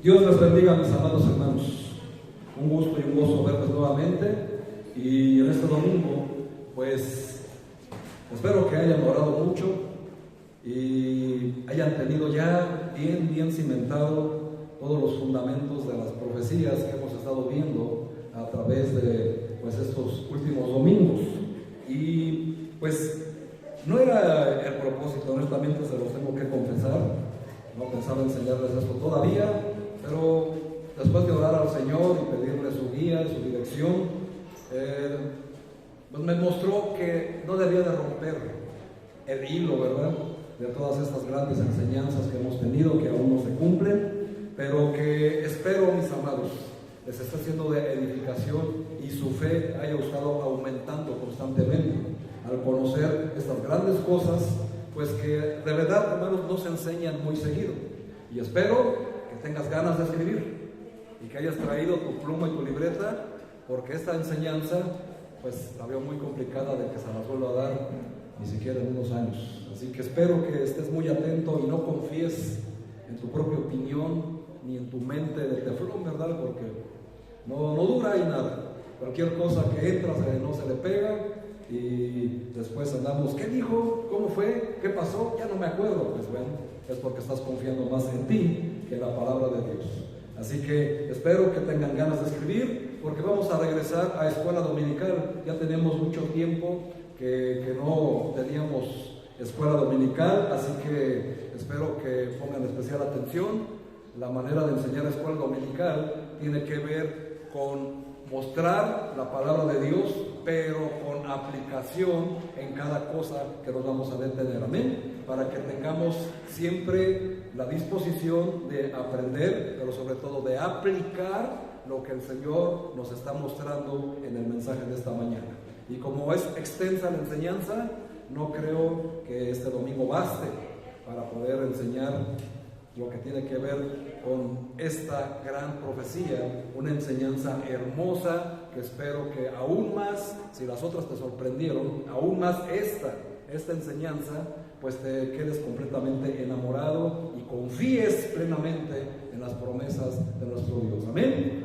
Dios les bendiga, mis amados hermanos. Un gusto y un gozo verles nuevamente. Y en este domingo, pues, espero que hayan orado mucho y hayan tenido ya bien cimentado todos los fundamentos de las profecías que hemos estado viendo a través de, pues, estos últimos domingos. Y pues no era el propósito, honestamente se los tengo que confesar, no pensaba enseñarles esto todavía, pero después de orar al Señor y pedirle su guía, su dirección, pues me mostró que no debía de romper el hilo, ¿verdad?, de todas estas grandes enseñanzas que hemos tenido, que aún no se cumplen, pero que espero, mis amados, les está siendo de edificación y su fe haya estado aumentando constantemente al conocer estas grandes cosas, pues que de verdad, hermanos, no se enseñan muy seguido. Y espero que tengas ganas de escribir y que hayas traído tu pluma y tu libreta, porque esta enseñanza, pues la veo muy complicada de que se la vuelva a dar ni siquiera en unos años. Así que espero que estés muy atento y no confíes en tu propia opinión ni en tu mente de teflón, ¿verdad? Porque no dura y nada. Cualquier cosa que entra no se le pega y después andamos, ¿qué dijo? ¿Cómo fue? ¿Qué pasó? Ya no me acuerdo. Pues bueno, es porque estás confiando más en ti que en la palabra de Dios. Así que espero que tengan ganas de escribir, porque vamos a regresar a escuela dominical. Ya tenemos mucho tiempo que no teníamos escuela dominical, así que espero que pongan especial atención. La manera de enseñar escuela dominical tiene que ver con mostrar la palabra de Dios, pero con aplicación en cada cosa que nos vamos a detener, amén, para que tengamos siempre la disposición de aprender, pero sobre todo de aplicar lo que el Señor nos está mostrando en el mensaje de esta mañana. Y como es extensa la enseñanza, no creo que este domingo baste para poder enseñar lo que tiene que ver con esta gran profecía, una enseñanza hermosa que espero que aún más, si las otras te sorprendieron, aún más esta enseñanza, pues te quedes completamente enamorado y confíes plenamente en las promesas de nuestro Dios. Amén.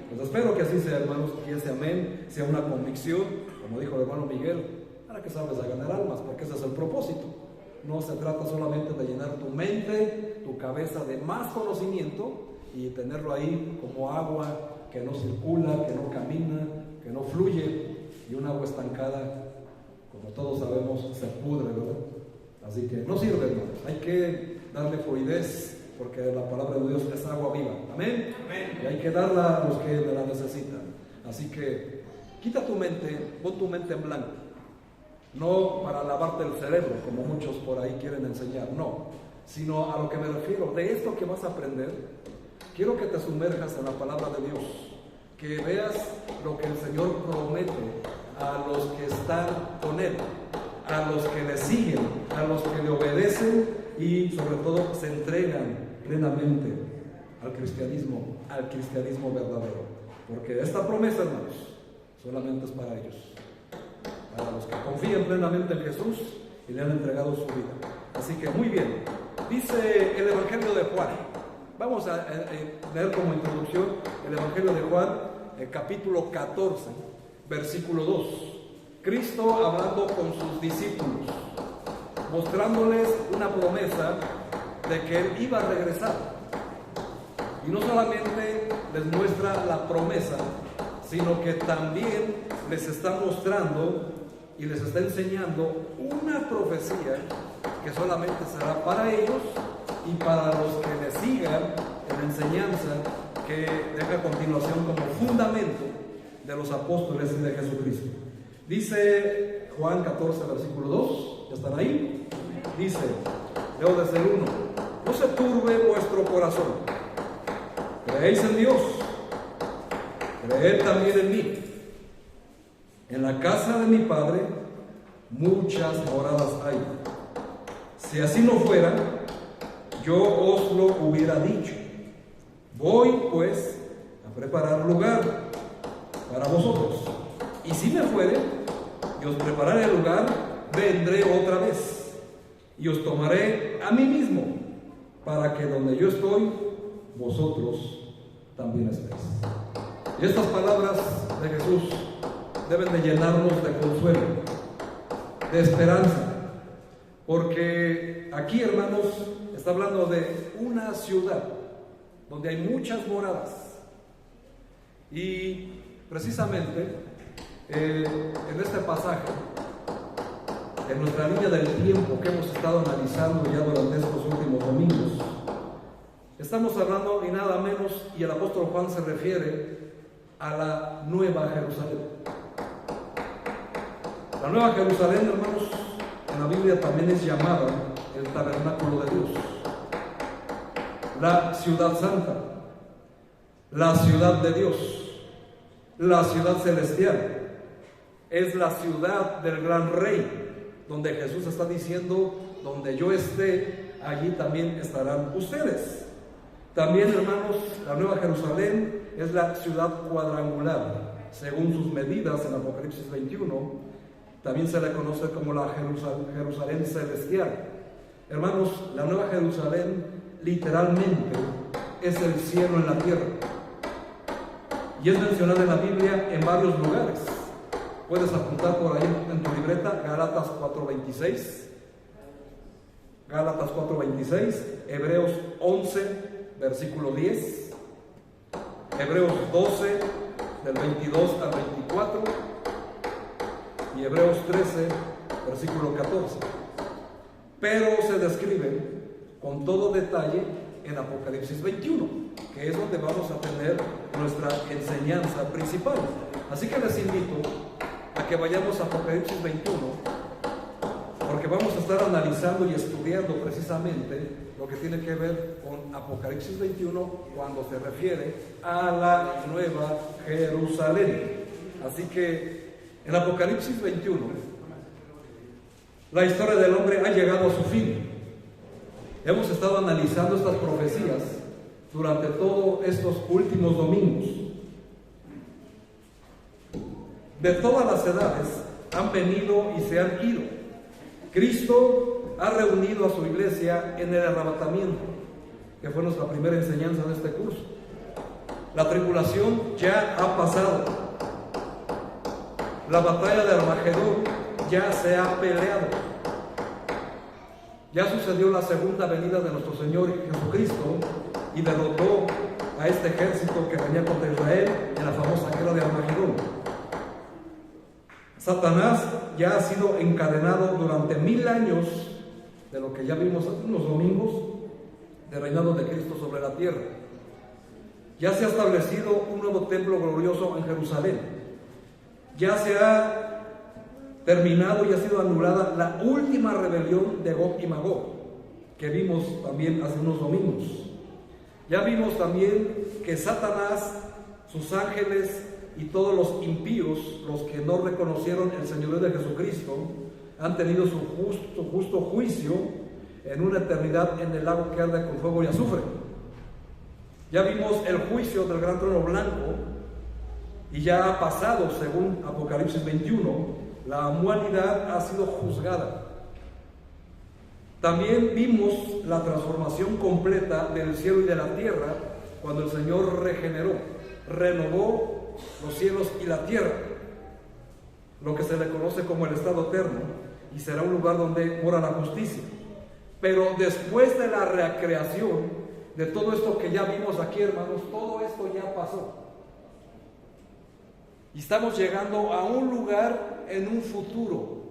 Pues espero que así sea, hermanos, y ese amén sea una convicción, como dijo el hermano Miguel, para que sabes a ganar almas, porque ese es el propósito. No se trata solamente de llenar tu mente, tu cabeza de más conocimiento y tenerlo ahí como agua que no circula, que no camina, que no fluye, y un agua estancada, como todos sabemos, se pudre, ¿verdad? Así que no sirve, hermanos. Hay que darle fluidez, porque la palabra de Dios es agua viva. ¿Amén? Amén. Y hay que darla a los que la necesitan. Así que quita tu mente, pon tu mente en blanco. No para lavarte el cerebro, como muchos por ahí quieren enseñar, no, sino a lo que me refiero, de esto que vas a aprender, quiero que te sumerjas en la palabra de Dios, que veas lo que el Señor promete a los que están con Él, a los que le siguen, a los que le obedecen y sobre todo se entregan plenamente al cristianismo verdadero, porque esta promesa, hermanos, solamente es para ellos, para los que confían plenamente en Jesús y le han entregado su vida. Así que muy bien, dice el Evangelio de Juan. Vamos a leer como introducción el Evangelio de Juan, capítulo 14, versículo 2. Cristo hablando con sus discípulos, mostrándoles una promesa de que Él iba a regresar. Y no solamente les muestra la promesa, sino que también les está mostrando y les está enseñando una profecía que solamente será para ellos y para los que le sigan en la enseñanza que deja a continuación como fundamento de los apóstoles y de Jesucristo. Dice Juan 14, versículo 2, ¿ya están ahí? Dice, leo desde el 1, no se turbe vuestro corazón, creéis en Dios, creed también en mí. En la casa de mi Padre muchas moradas hay. Si así no fuera, yo os lo hubiera dicho. Voy pues a preparar lugar para vosotros. Y si me fuere, y os prepararé el lugar, vendré otra vez y os tomaré a mí mismo, para que donde yo estoy, vosotros también estéis. Y estas palabras de Jesús deben de llenarnos de consuelo, de esperanza, porque aquí, hermanos, está hablando de una ciudad donde hay muchas moradas. Y precisamente en este pasaje, en nuestra línea del tiempo que hemos estado analizando ya durante estos últimos domingos, estamos hablando ni nada menos, y el apóstol Juan se refiere a la Nueva Jerusalén. La Nueva Jerusalén, hermanos, en la Biblia también es llamada el tabernáculo de Dios, la ciudad santa, la ciudad de Dios, la ciudad celestial. Es la ciudad del gran rey, donde Jesús está diciendo: donde yo esté, allí también estarán ustedes. También, hermanos, la Nueva Jerusalén es la ciudad cuadrangular, según sus medidas en Apocalipsis 21. También se le conoce como la Jerusalén celestial. Hermanos, la Nueva Jerusalén literalmente es el cielo en la tierra, y es mencionada en la Biblia en varios lugares. Puedes apuntar por ahí en tu libreta Gálatas 4:26, Gálatas 4:26, Hebreos 11, versículo 10, Hebreos 12, del 22 al 24, y Hebreos 13, versículo 14. Pero se describe con todo detalle en Apocalipsis 21, que es donde vamos a tener nuestra enseñanza principal. Así que les invito a que vayamos a Apocalipsis 21, porque vamos a estar analizando y estudiando precisamente lo que tiene que ver con Apocalipsis 21 cuando se refiere a la Nueva Jerusalén. Así que en Apocalipsis 21, la historia del hombre ha llegado a su fin. Hemos estado analizando estas profecías durante todos estos últimos domingos. De todas las edades han venido y se han ido. Cristo ha reunido a su iglesia en el arrebatamiento, que fue nuestra primera enseñanza de este curso. La tribulación ya ha pasado. La batalla de Armagedón ya se ha peleado. Ya sucedió la segunda venida de nuestro Señor Jesucristo y derrotó a este ejército que venía contra Israel en la famosa guerra de Armagedón. Satanás ya ha sido encadenado durante 1000 años, de lo que ya vimos hace unos domingos, de reinado de Cristo sobre la tierra. Ya se ha establecido un nuevo templo glorioso en Jerusalén. Ya se ha terminado y ha sido anulada la última rebelión de Gog y Magog, que vimos también hace unos domingos. Ya vimos también que Satanás, sus ángeles y todos los impíos, los que no reconocieron el señorío de Jesucristo, han tenido su justo juicio en una eternidad en el lago que arde con fuego y azufre. Ya vimos el juicio del gran trono blanco, y ya ha pasado, según Apocalipsis 21, la humanidad ha sido juzgada. También vimos la transformación completa del cielo y de la tierra, cuando el Señor regeneró, renovó los cielos y la tierra, lo que se le conoce como el estado eterno, y será un lugar donde mora la justicia. Pero después de la recreación de todo esto que ya vimos aquí, hermanos, todo esto ya pasó. Y estamos llegando a un lugar en un futuro,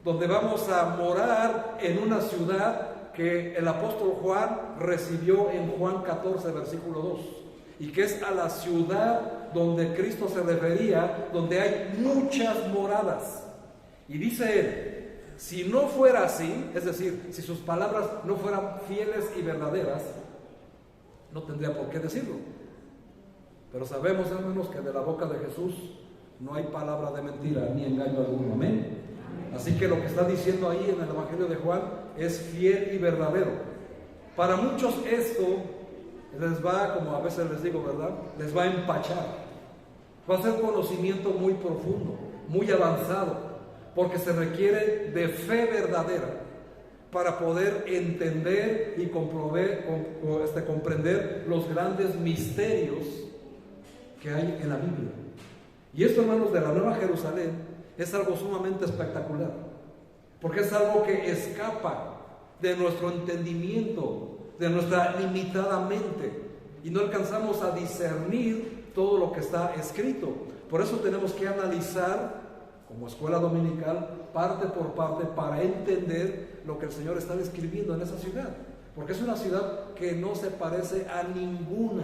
donde vamos a morar en una ciudad que el apóstol Juan recibió en Juan 14, versículo 2, y que es a la ciudad donde Cristo se refería, donde hay muchas moradas. Y dice él, si no fuera así, es decir, si sus palabras no fueran fieles y verdaderas, no tendría por qué decirlo. Pero sabemos, hermanos, que de la boca de Jesús no hay palabra de mentira ni engaño alguno. Amén. Así que lo que está diciendo ahí en el Evangelio de Juan es fiel y verdadero. Para muchos esto les va, como a veces les digo, ¿verdad?, les va a empachar. Va a ser conocimiento muy profundo, muy avanzado, porque se requiere de fe verdadera para poder entender y comprender los grandes misterios que hay en la Biblia. Y esto, hermanos, de la Nueva Jerusalén es algo sumamente espectacular, porque es algo que escapa de nuestro entendimiento, de nuestra limitada mente, y no alcanzamos a discernir todo lo que está escrito. Por eso tenemos que analizar como escuela dominical parte por parte para entender lo que el Señor está describiendo en esa ciudad, porque es una ciudad que no se parece a ninguna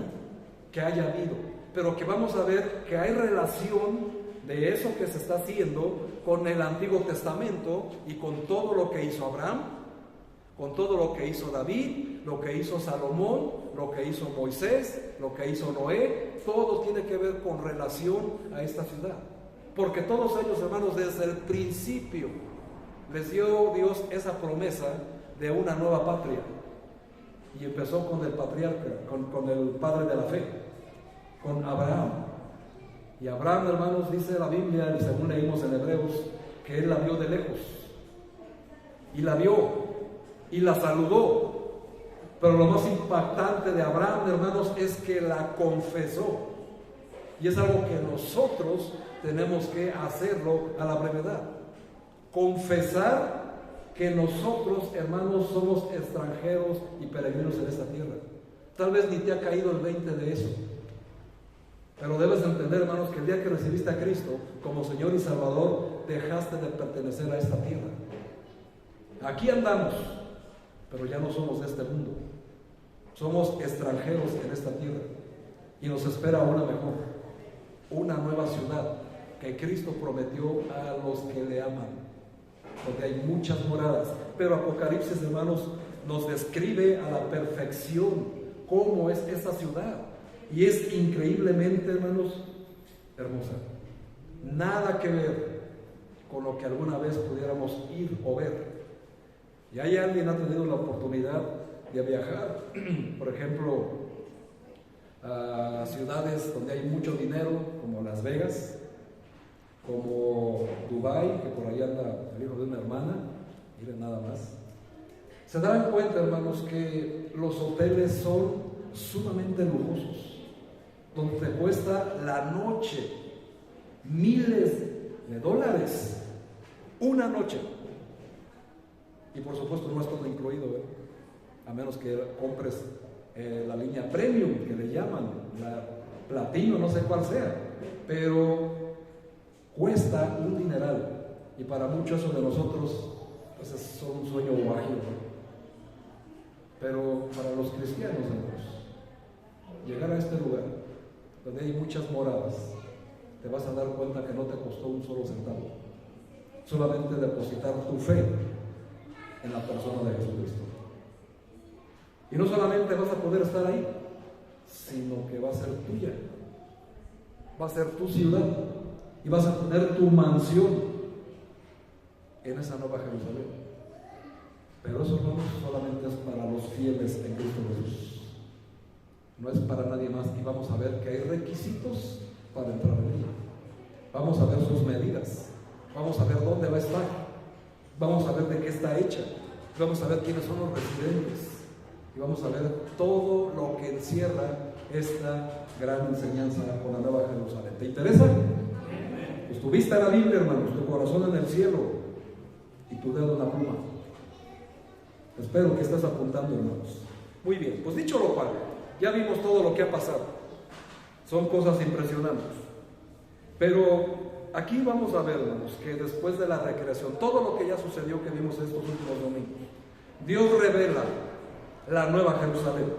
que haya habido, pero que vamos a ver que hay relación de eso que se está haciendo con el Antiguo Testamento y con todo lo que hizo Abraham, con todo lo que hizo David, lo que hizo Salomón, lo que hizo Moisés, lo que hizo Noé. Todo tiene que ver con relación a esta ciudad, porque todos ellos, hermanos, desde el principio les dio Dios esa promesa de una nueva patria, y empezó con el patriarca, con el padre de la fe, con Abraham. Y Abraham, hermanos, dice la Biblia, y según leímos en Hebreos, que él la vio de lejos, y la vio y la saludó. Pero lo más impactante de Abraham, hermanos, es que la confesó, y es algo que nosotros tenemos que hacerlo a la brevedad: confesar que nosotros, hermanos, somos extranjeros y peregrinos en esta tierra. Tal vez ni te ha caído el 20 de eso, pero debes entender, hermanos, que el día que recibiste a Cristo como Señor y Salvador, dejaste de pertenecer a esta tierra. Aquí andamos, pero ya no somos de este mundo. Somos extranjeros en esta tierra, y nos espera una mejor, una nueva ciudad que Cristo prometió a los que le aman, donde hay muchas moradas. Pero Apocalipsis, hermanos, nos describe a la perfección cómo es esta ciudad, y es increíblemente, hermanos, hermosa. Nada que ver con lo que alguna vez pudiéramos ir o ver. Y hay alguien que ha tenido la oportunidad de viajar, por ejemplo, a ciudades donde hay mucho dinero, como Las Vegas, como Dubái, que por ahí anda el hijo de una hermana, miren nada más. Se dan cuenta, hermanos, que los hoteles son sumamente lujosos, donde te cuesta la noche miles de dólares, una noche. Y por supuesto no es todo incluido, a menos que compres la línea premium, que le llaman, la platino, no sé cuál sea, pero cuesta un dineral, y para muchos de nosotros pues es un sueño guajiro. Pero para los cristianos, hermanos, llegar a este lugar donde hay muchas moradas, te vas a dar cuenta que no te costó un solo centavo, solamente depositar tu fe en la persona de Jesucristo. Y no solamente vas a poder estar ahí, sino que va a ser tuya, va a ser tu ciudad, y vas a tener tu mansión en esa nueva Jerusalén. Pero eso, hermanos, solamente es para los fieles en Cristo Jesús, no es para nadie más. Y vamos a ver que hay requisitos para entrar en ella, vamos a ver sus medidas, vamos a ver dónde va a estar, vamos a ver de qué está hecha, vamos a ver quiénes son los residentes, y vamos a ver todo lo que encierra esta gran enseñanza con la Nueva Jerusalén. ¿Te interesa? Pues tu vista en la Biblia, hermanos, tu corazón en el cielo y tu dedo en la pluma. Espero que estés apuntando, hermanos. Muy bien, pues dicho lo cual, ya vimos todo lo que ha pasado. Son cosas impresionantes. Pero aquí vamos a ver, hermanos, que después de la recreación, todo lo que ya sucedió, que vimos estos últimos domingos, Dios revela la nueva Jerusalén.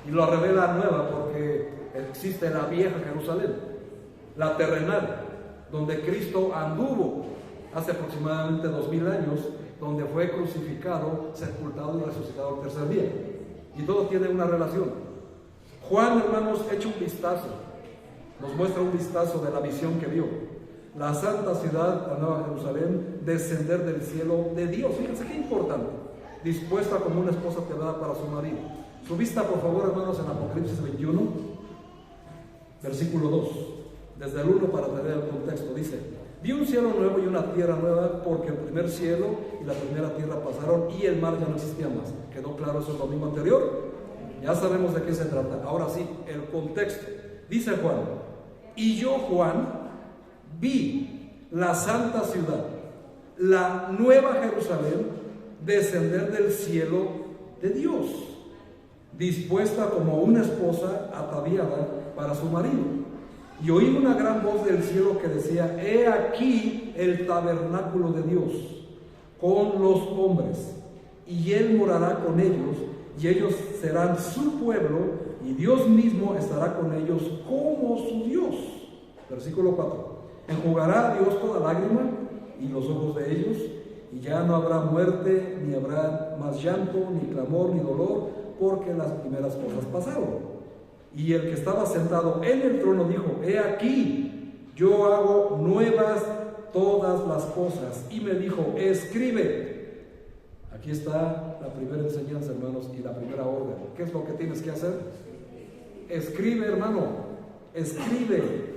Y lo revela nueva porque existe la vieja Jerusalén, la terrenal, donde Cristo anduvo hace aproximadamente 2000 años, donde fue crucificado, sepultado y resucitado al tercer día. Y todo tiene una relación. Juan, hermanos, echa un vistazo, nos muestra un vistazo de la visión que vio. La santa ciudad, la nueva Jerusalén, descender del cielo de Dios. Fíjense qué importante. Dispuesta como una esposa quebrada para su marido. Su vista, por favor, hermanos, en Apocalipsis 21, versículo 2. Desde el 1 para tener el contexto. Dice: Vi un cielo nuevo y una tierra nueva, porque el primer cielo y la primera tierra pasaron y el mar ya no existía más. ¿Quedó claro eso el domingo anterior? Ya sabemos de qué se trata. Ahora sí, el contexto. Dice Juan: y yo, Juan, vi la santa ciudad, la nueva Jerusalén, descender del cielo de Dios, dispuesta como una esposa ataviada para su marido. Y oí una gran voz del cielo que decía: he aquí el tabernáculo de Dios con los hombres, y Él morará con ellos, y ellos serán su pueblo, y Dios mismo estará con ellos como su Dios. Versículo 4. Enjugará a Dios toda lágrima y los ojos de ellos, y ya no habrá muerte, ni habrá más llanto, ni clamor, ni dolor, porque las primeras cosas pasaron. Y el que estaba sentado en el trono dijo: he aquí, yo hago nuevas todas las cosas. Y me dijo: escribe. Aquí está la primera enseñanza, hermanos, y la primera orden. ¿Qué es lo que tienes que hacer? Escribe, hermano, escribe.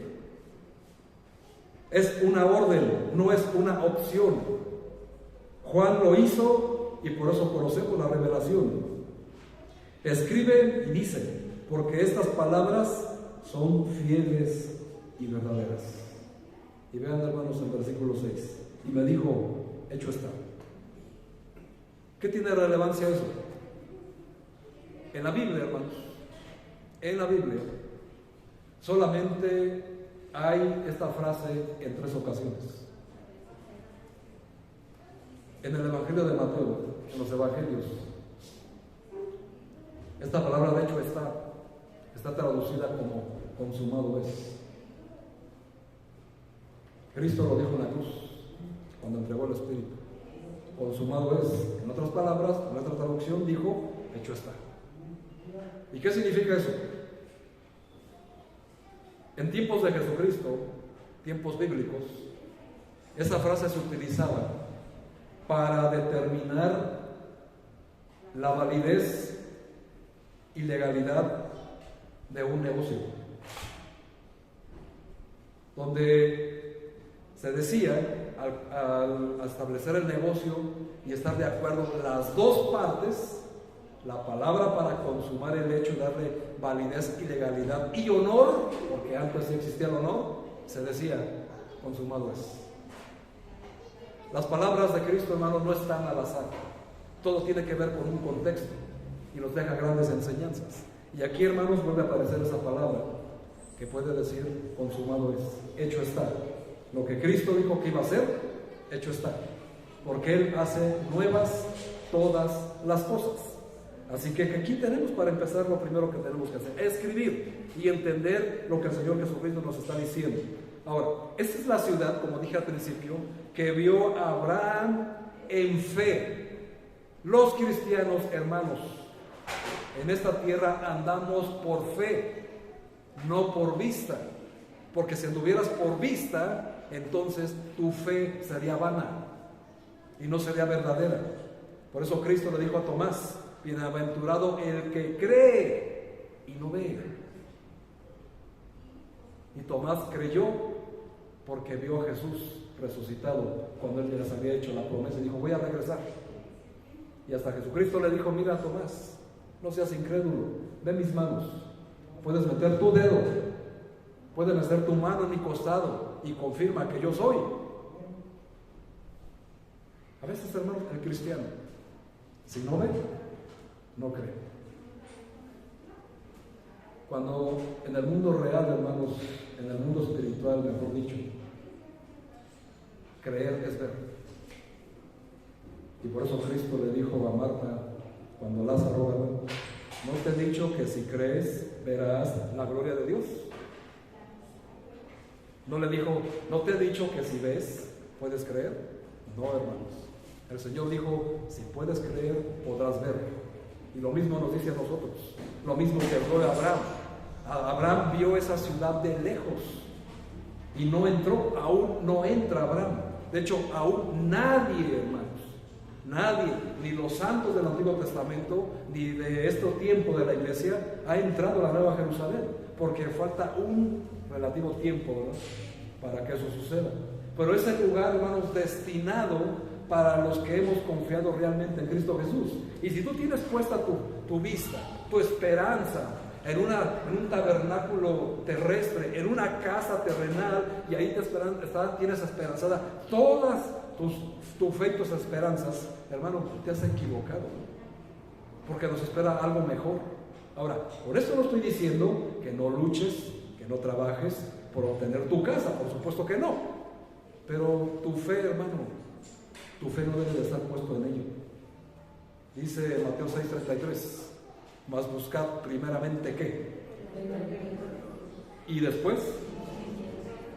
Es una orden, no es una opción. Juan lo hizo y por eso conocemos la revelación. Escribe y dice: porque estas palabras son fieles y verdaderas. Y vean, hermanos, el versículo 6. Y me dijo: hecho está. ¿Qué tiene relevancia eso? En la Biblia, hermanos, en la Biblia solamente hay esta frase en 3 ocasiones. En el Evangelio de Mateo, en los Evangelios, esta palabra de hecho está traducida como consumado es. Cristo lo dijo en la cruz cuando entregó el Espíritu. Consumado es. En otras palabras, en otra traducción dijo: hecho está. ¿Y qué significa eso? En tiempos de Jesucristo, tiempos bíblicos, esa frase se utilizaba para determinar la validez y legalidad de un negocio, donde se decía, al establecer el negocio y estar de acuerdo las dos partes, la palabra para consumar el hecho, darle validez y legalidad y honor, porque antes sí existía el honor, se decía: consumado es. Las palabras de Cristo, hermanos, no están al azar. Todo tiene que ver con un contexto y nos deja grandes enseñanzas. Y aquí, hermanos, vuelve a aparecer esa palabra que puede decir: consumado es, hecho está. Lo que Cristo dijo que iba a hacer, hecho está, porque Él hace nuevas todas las cosas. Así que aquí tenemos, para empezar, lo primero que tenemos que hacer: escribir y entender lo que el Señor Jesucristo nos está diciendo. Ahora, esta es la ciudad, como dije al principio, que vio a Abraham en fe. Los cristianos, hermanos, en esta tierra andamos por fe, no por vista, porque si anduvieras por vista, entonces tu fe sería vana y no sería verdadera. Por eso Cristo le dijo a Tomás: bienaventurado el que cree y no ve. Y Tomás creyó porque vio a Jesús resucitado cuando Él les había hecho la promesa y dijo: voy a regresar. Y hasta Jesucristo le dijo: mira, Tomás, no seas incrédulo, ve mis manos, puedes meter tu dedo, puedes meter tu mano en mi costado y confirma que yo soy. A veces, hermanos, el cristiano, si no ve, no cree. Cuando en el mundo real, hermanos, en el mundo espiritual, mejor dicho, creer es ver. Y por eso Cristo le dijo a Marta, cuando Lázaro: ¿no te he dicho que si crees verás la gloria de Dios? No le dijo: ¿no te he dicho que si ves puedes creer? No, hermanos. El Señor dijo: si puedes creer, podrás ver. Y lo mismo nos dice a nosotros. Lo mismo que habló de Abraham. Abraham vio esa ciudad de lejos y no entró. Aún no entra Abraham. De hecho, aún nadie, hermanos, nadie, ni los santos del Antiguo Testamento, ni de este tiempo de la iglesia, ha entrado a la Nueva Jerusalén, porque falta un relativo tiempo, ¿verdad?, para que eso suceda. pero es el lugar, hermanos, destinado para los que hemos confiado realmente en Cristo Jesús. Y si tú tienes puesta tu vista, tu esperanza en un tabernáculo terrestre, en una casa terrenal, y ahí tienes esperanzada todas tu fe y tus esperanzas, hermano, te has equivocado, porque nos espera algo mejor. Ahora, por eso no estoy diciendo que no luches, que no trabajes por obtener tu casa, por supuesto que no, pero tu fe, hermano, tu fe no debe de estar puesto en ello. Dice Mateo 6:33, mas buscad primeramente ¿qué? Y después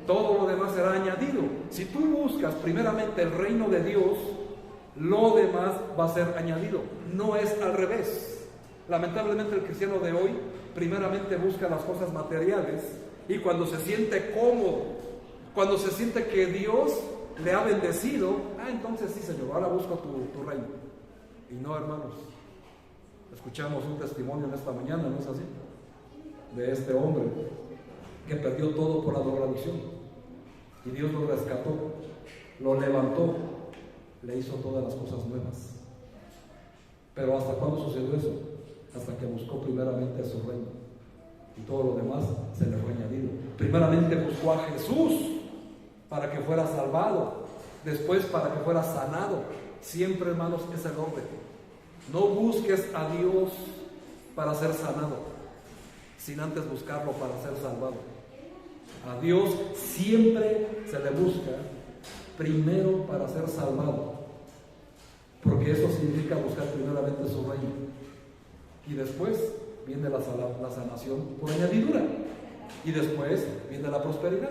todo lo demás será añadido. Si tú buscas primeramente el reino de Dios, lo demás va a ser añadido. No es al revés. Lamentablemente el cristiano de hoy primeramente busca las cosas materiales, y cuando se siente cómodo, cuando se siente que Dios le ha bendecido, entonces sí, Señor, ahora busco tu reino. Y no, hermanos, escuchamos un testimonio en esta mañana, ¿no es así? De este hombre que perdió todo por la drogadicción, y Dios lo rescató, lo levantó, le hizo todas las cosas nuevas. Pero ¿hasta cuándo sucedió eso? Hasta que buscó primeramente su reino, y todo lo demás se le fue añadido. Primeramente buscó a Jesús para que fuera salvado, después para que fuera sanado. Siempre, hermanos, es el orden. No busques a Dios para ser sanado, sin antes buscarlo para ser salvado. A Dios siempre se le busca primero para ser salvado, porque eso significa buscar primeramente su reino, y después viene la sanación por añadidura, y después viene la prosperidad,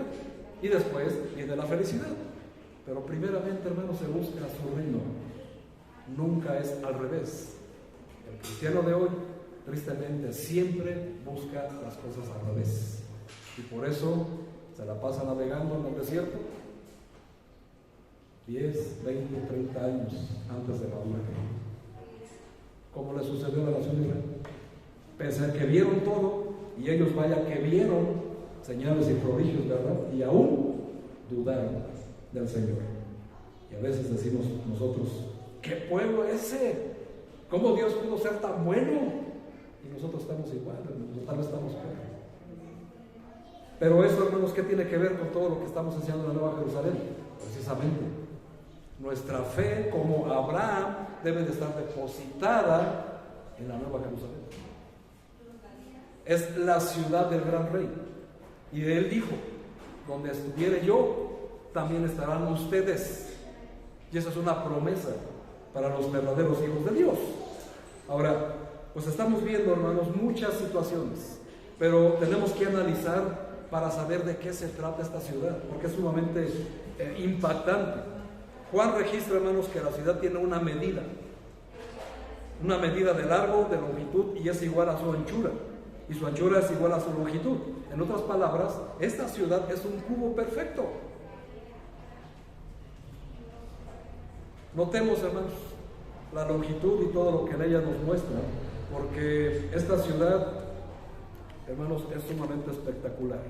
y después viene la felicidad. Pero primeramente, hermanos, se busca su reino. Nunca es al revés. El cristiano de hoy, tristemente, siempre busca las cosas al revés, y por eso se la pasa navegando en el desierto 10, 20, 30 años antes de madurar, como le sucedió a la nación de Israel. Pese a que vieron todo, y ellos vaya que vieron señales y prodigios, ¿verdad? Y aún dudaron del Señor. Y a veces decimos nosotros, ¿qué pueblo ese? ¿Cómo Dios pudo ser tan bueno? Y nosotros estamos igual, tal vez estamos peor. Pero eso, hermanos, ¿qué tiene que ver con todo lo que estamos enseñando en la Nueva Jerusalén? Precisamente, nuestra fe, como Abraham, debe de estar depositada en la Nueva Jerusalén. Es la ciudad del gran rey. Y él dijo, donde estuviere yo, también estarán ustedes. Y esa es una promesa para los verdaderos hijos de Dios. Ahora, pues estamos viendo, hermanos, muchas situaciones, pero tenemos que analizar para saber de qué se trata esta ciudad, porque es sumamente impactante. Juan registra, hermanos, que la ciudad tiene una medida de largo, de longitud, y es igual a su anchura, y su anchura es igual a su longitud. En otras palabras, esta ciudad es un cubo perfecto. Notemos, hermanos, la longitud y todo lo que en ella nos muestra, porque esta ciudad, hermanos, es sumamente espectacular.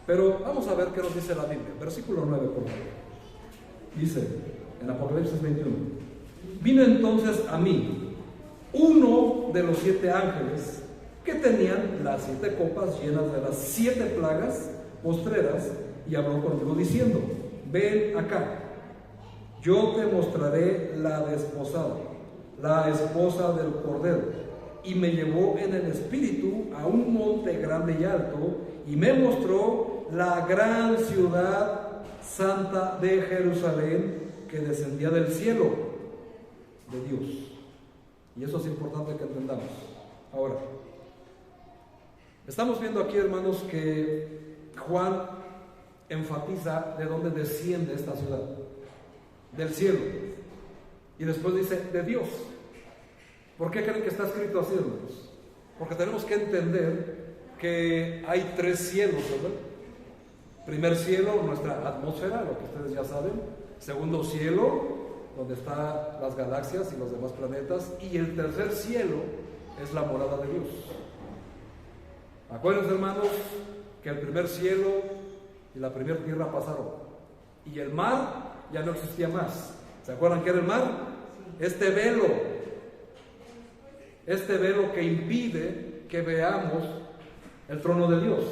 Pero vamos a ver qué nos dice la Biblia. Versículo 9, por favor. Dice en Apocalipsis 21: vino entonces a mí uno de los 7 ángeles que tenían las 7 copas llenas de las 7 plagas postreras, y habló conmigo diciendo: ven acá, yo te mostraré la desposada, la esposa del Cordero. Y me llevó en el espíritu a un monte grande y alto, y me mostró la gran ciudad santa de Jerusalén, que descendía del cielo de Dios. Y eso es importante que entendamos. Ahora, estamos viendo aquí, hermanos, que Juan enfatiza de dónde desciende esta ciudad: del cielo. Y después dice de Dios. ¿Por qué creen que está escrito así, hermanos? Porque tenemos que entender que hay 3 cielos, ¿verdad? Primer cielo, nuestra atmósfera, lo que ustedes ya saben. Segundo cielo, donde están las galaxias y los demás planetas. Y el tercer cielo es la morada de Dios. Acuérdense, hermanos, que el primer cielo y la primera tierra pasaron. Y el mar ya no existía más. ¿Se acuerdan qué era el mar? Este velo que impide que veamos el trono de Dios.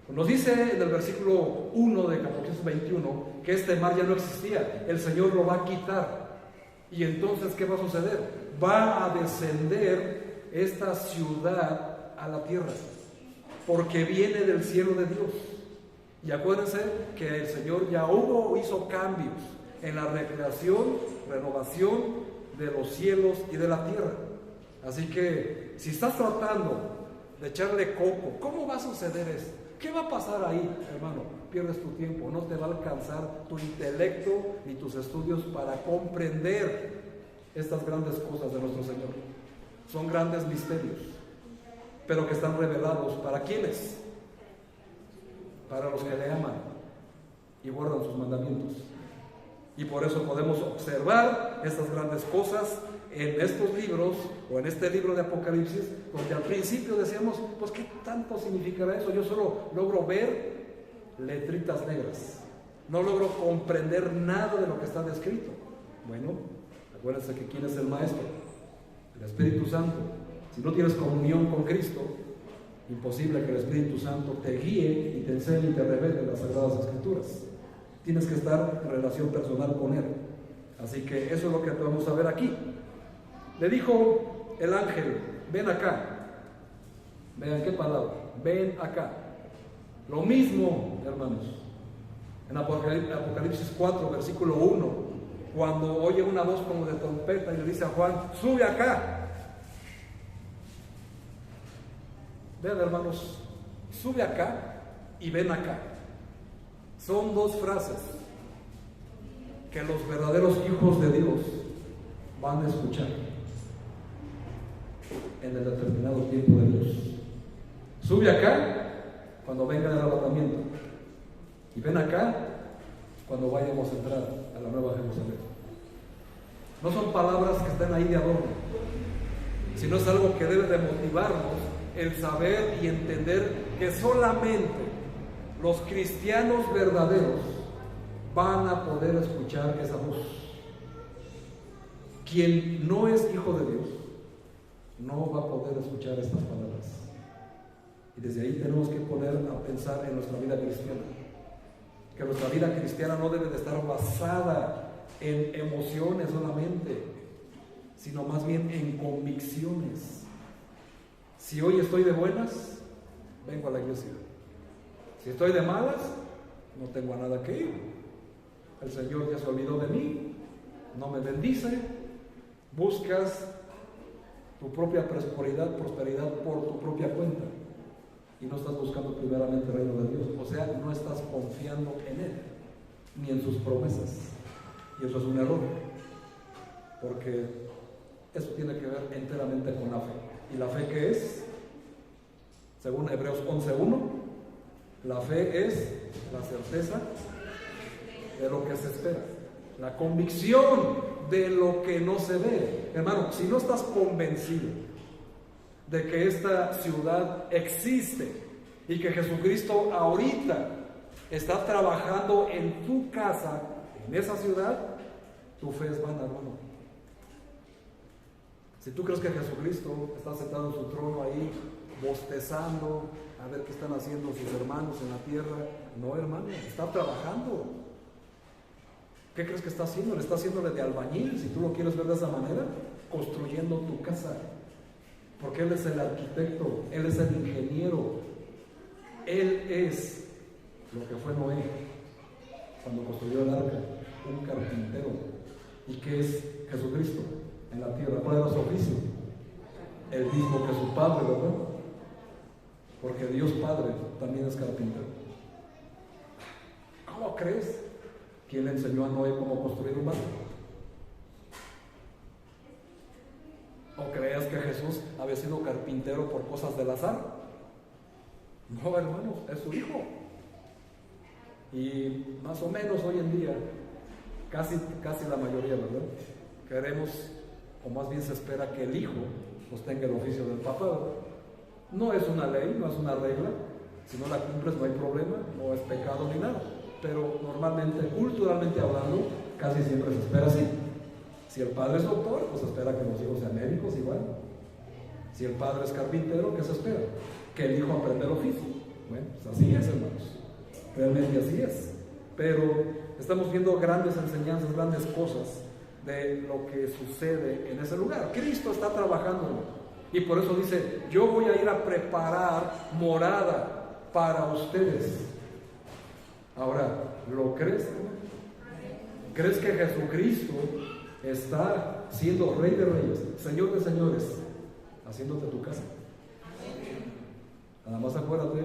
Nos dice en el versículo 1 de Apocalipsis 21 que este mar ya no existía. El Señor lo va a quitar. Y entonces, ¿qué va a suceder? Va a descender esta ciudad a la tierra, porque viene del cielo de Dios. Y acuérdense que el Señor ya hizo cambios en la recreación, renovación de los cielos y de la tierra. Así que si estás tratando de echarle coco, ¿cómo va a suceder eso? ¿Qué va a pasar ahí, hermano? Pierdes tu tiempo, no te va a alcanzar tu intelecto ni tus estudios para comprender estas grandes cosas de nuestro Señor. Son grandes misterios, pero que están revelados ¿para quiénes? Para los que le aman y guardan sus mandamientos. Y por eso podemos observar estas grandes cosas en estos libros, o en este libro de Apocalipsis, donde al principio decíamos, pues ¿qué tanto significará eso? Yo solo logro ver letritas negras, no logro comprender nada de lo que está descrito. Bueno, acuérdense que ¿quién es el maestro? El Espíritu Santo. Si no tienes comunión con Cristo, imposible que el Espíritu Santo te guíe y te enseñe y te revele las Sagradas Escrituras. Tienes que estar en relación personal con Él. Así que eso es lo que vamos a ver aquí. Le dijo el ángel, ven acá. Vean qué palabra, ven acá. Lo mismo, hermanos, en Apocalipsis 4, versículo 1, cuando oye una voz como de trompeta y le dice a Juan, sube acá. Vean, hermanos, sube acá y ven acá. Son dos frases que los verdaderos hijos de Dios van a escuchar en el determinado tiempo de Dios. Sube acá cuando venga el arrebatamiento, y ven acá cuando vayamos a entrar a la Nueva Jerusalén. No son palabras que estén ahí de adorno, sino es algo que debe de motivarnos el saber y entender que solamente los cristianos verdaderos van a poder escuchar esa voz. Quien no es hijo de Dios no va a poder escuchar estas palabras. Y desde ahí tenemos que poner a pensar en nuestra vida cristiana, que nuestra vida cristiana no debe de estar basada en emociones solamente, sino más bien en convicciones. Si hoy estoy de buenas, vengo a la iglesia. Si estoy de malas, no tengo a nada que ir. El Señor ya se olvidó de mí, no me bendice. Buscas tu propia prosperidad por tu propia cuenta, y no estás buscando primeramente el reino de Dios. O sea, no estás confiando en Él ni en sus promesas, y eso es un error, porque eso tiene que ver enteramente con la fe. ¿Y la fe qué es? Según Hebreos 11:1, la fe es la certeza de lo que se espera, la convicción de lo que no se ve. Hermano, si no estás convencido de que esta ciudad existe y que Jesucristo ahorita está trabajando en tu casa, en esa ciudad, tu fe es vana, hermano. Si tú crees que Jesucristo está sentado en su trono ahí, bostezando, a ver qué están haciendo sus hermanos en la tierra, no, hermano, está trabajando. ¿Qué crees que está haciendo? Le está haciéndole de albañil, si tú lo quieres ver de esa manera, construyendo tu casa, porque Él es el arquitecto, Él es el ingeniero, Él es lo que fue Noé cuando construyó el arca, un carpintero. ¿Y qué es Jesucristo en la tierra? ¿Cuál era su oficio? El mismo que su Padre, ¿verdad? Porque Dios Padre también es carpintero. ¿Cómo crees? ¿Quién le enseñó a Noé cómo construir un barco? ¿O creías que Jesús había sido carpintero por cosas del azar? No, hermanos, es su hijo. Y más o menos hoy en día, casi la mayoría, ¿verdad? Queremos, o más bien se espera que el hijo pues tenga el oficio del papá, ¿verdad? No es una ley, no es una regla, Si no la cumples no hay problema, no es pecado ni nada. Pero normalmente, culturalmente hablando, casi siempre se espera así. Si el padre es doctor, pues espera que los hijos sean médicos igual. Si el padre es carpintero, ¿qué se espera? Que el hijo aprenda el oficio. Bueno, pues así es, hermanos. Realmente así es. Pero estamos viendo grandes enseñanzas, grandes cosas de lo que sucede en ese lugar. Cristo está trabajando y por eso dice: yo voy a ir a preparar morada para ustedes. Ahora, ¿lo crees? ¿Crees que Jesucristo está siendo Rey de Reyes, Señor de Señores, haciéndote tu casa? Nada más acuérdate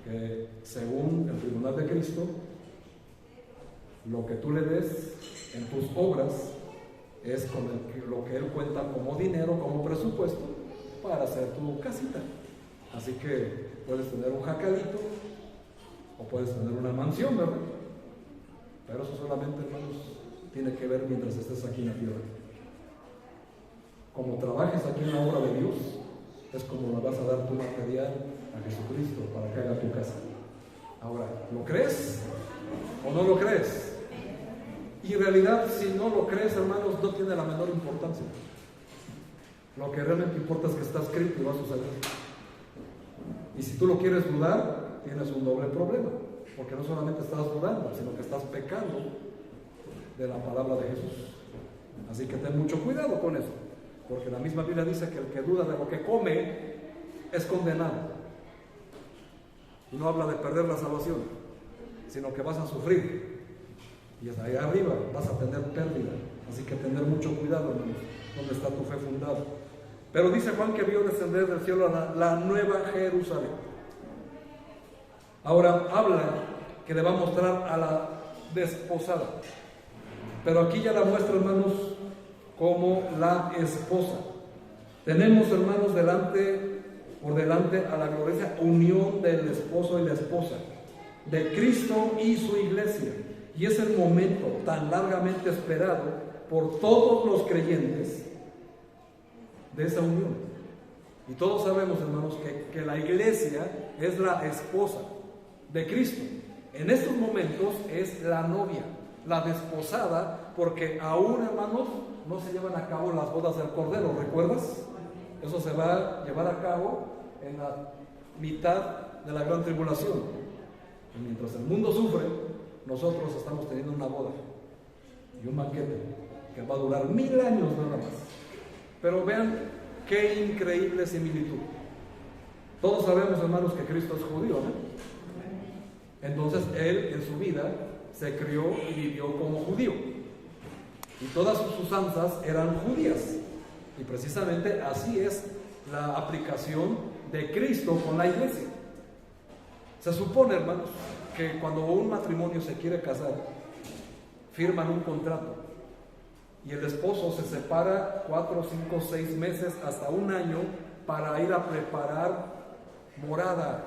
que según el tribunal de Cristo, lo que tú le des en tus obras es con lo que Él cuenta como dinero, como presupuesto para hacer tu casita. Así que puedes tener un jacalito o puedes tener una mansión, ¿verdad? Pero eso solamente, hermanos, tiene que ver mientras estés aquí en la tierra. Como trabajes aquí en la obra de Dios, es como le vas a dar tu material a Jesucristo para que haga tu casa. Ahora, ¿lo crees o no lo crees? Y en realidad, si no lo crees, hermanos, no tiene la menor importancia. Lo que realmente importa es que está escrito y va a suceder. Y si tú lo quieres dudar, tienes un doble problema, porque no solamente estás dudando, sino que estás pecando de la palabra de Jesús. Así que ten mucho cuidado con eso, porque la misma Biblia dice que el que duda de lo que come es condenado. Y no habla de perder la salvación, sino que vas a sufrir. Y ahí arriba vas a tener pérdida. Así que tener mucho cuidado, hermanos, donde está tu fe fundada. Pero dice Juan que vio descender del cielo la nueva Jerusalén. Ahora habla que le va a mostrar a la desposada. Pero aquí ya la muestra, hermanos, como la esposa. Tenemos, hermanos, por delante a la gloriosa unión del esposo y la esposa, de Cristo y su iglesia. Y es el momento tan largamente esperado por todos los creyentes de esa unión. Y todos sabemos, hermanos, que la iglesia es la esposa de Cristo. En estos momentos es la novia, la desposada, porque aún, hermanos, no se llevan a cabo las bodas del Cordero, ¿recuerdas? Eso se va a llevar a cabo en la mitad de la gran tribulación. Y mientras el mundo sufre, nosotros estamos teniendo una boda y un banquete que va a durar 1000 años nada más. Pero vean qué increíble similitud. Todos sabemos, hermanos, que Cristo es judío, ¿no? Entonces Él en su vida se crió y vivió como judío. Y todas sus usanzas eran judías. Y precisamente así es la aplicación de Cristo con la iglesia. Se supone, hermanos, que cuando un matrimonio se quiere casar, firman un contrato y el esposo se separa 4, 5, 6 meses hasta un año para ir a preparar morada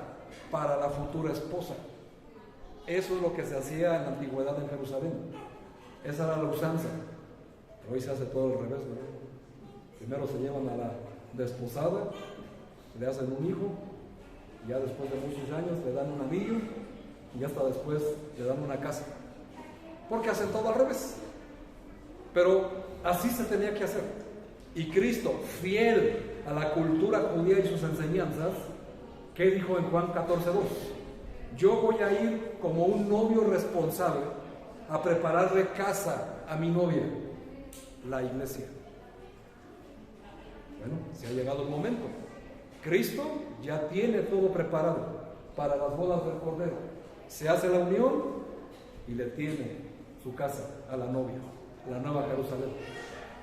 para la futura esposa. Eso es lo que se hacía en la antigüedad en Jerusalén. Esa era la usanza. Hoy se hace todo al revés, ¿verdad? Primero se llevan a la desposada, le hacen un hijo, ya después de muchos años le dan un anillo y hasta después le dan una casa, porque hacen todo al revés. Pero así se tenía que hacer. Y Cristo, fiel a la cultura judía y sus enseñanzas, ¿qué dijo en Juan 14:2? Yo voy a ir como un novio responsable a prepararle casa a mi novia, la iglesia. Bueno, se ha llegado el momento. Cristo ya tiene todo preparado para las bodas del Cordero. Se hace la unión y le tiene su casa a la novia, la nueva Jerusalén.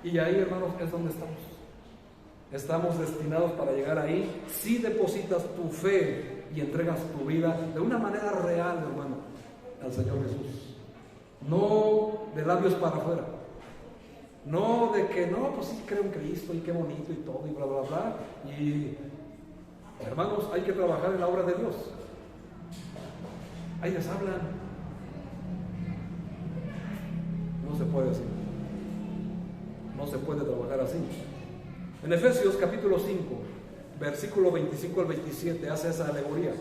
Y ahí, hermanos, es donde estamos. Estamos destinados para llegar ahí si depositas tu fe y entregas tu vida de una manera real, hermano, al Señor Jesús. No de labios para afuera. No de que, no, pues sí creo en Cristo y qué bonito y todo y bla, bla, bla. Y, hermanos, hay que trabajar en la obra de Dios. Ahí les hablan. No se puede así. No se puede trabajar así. En Efesios capítulo 5, versículo 25 al 27, hace esa alegoría.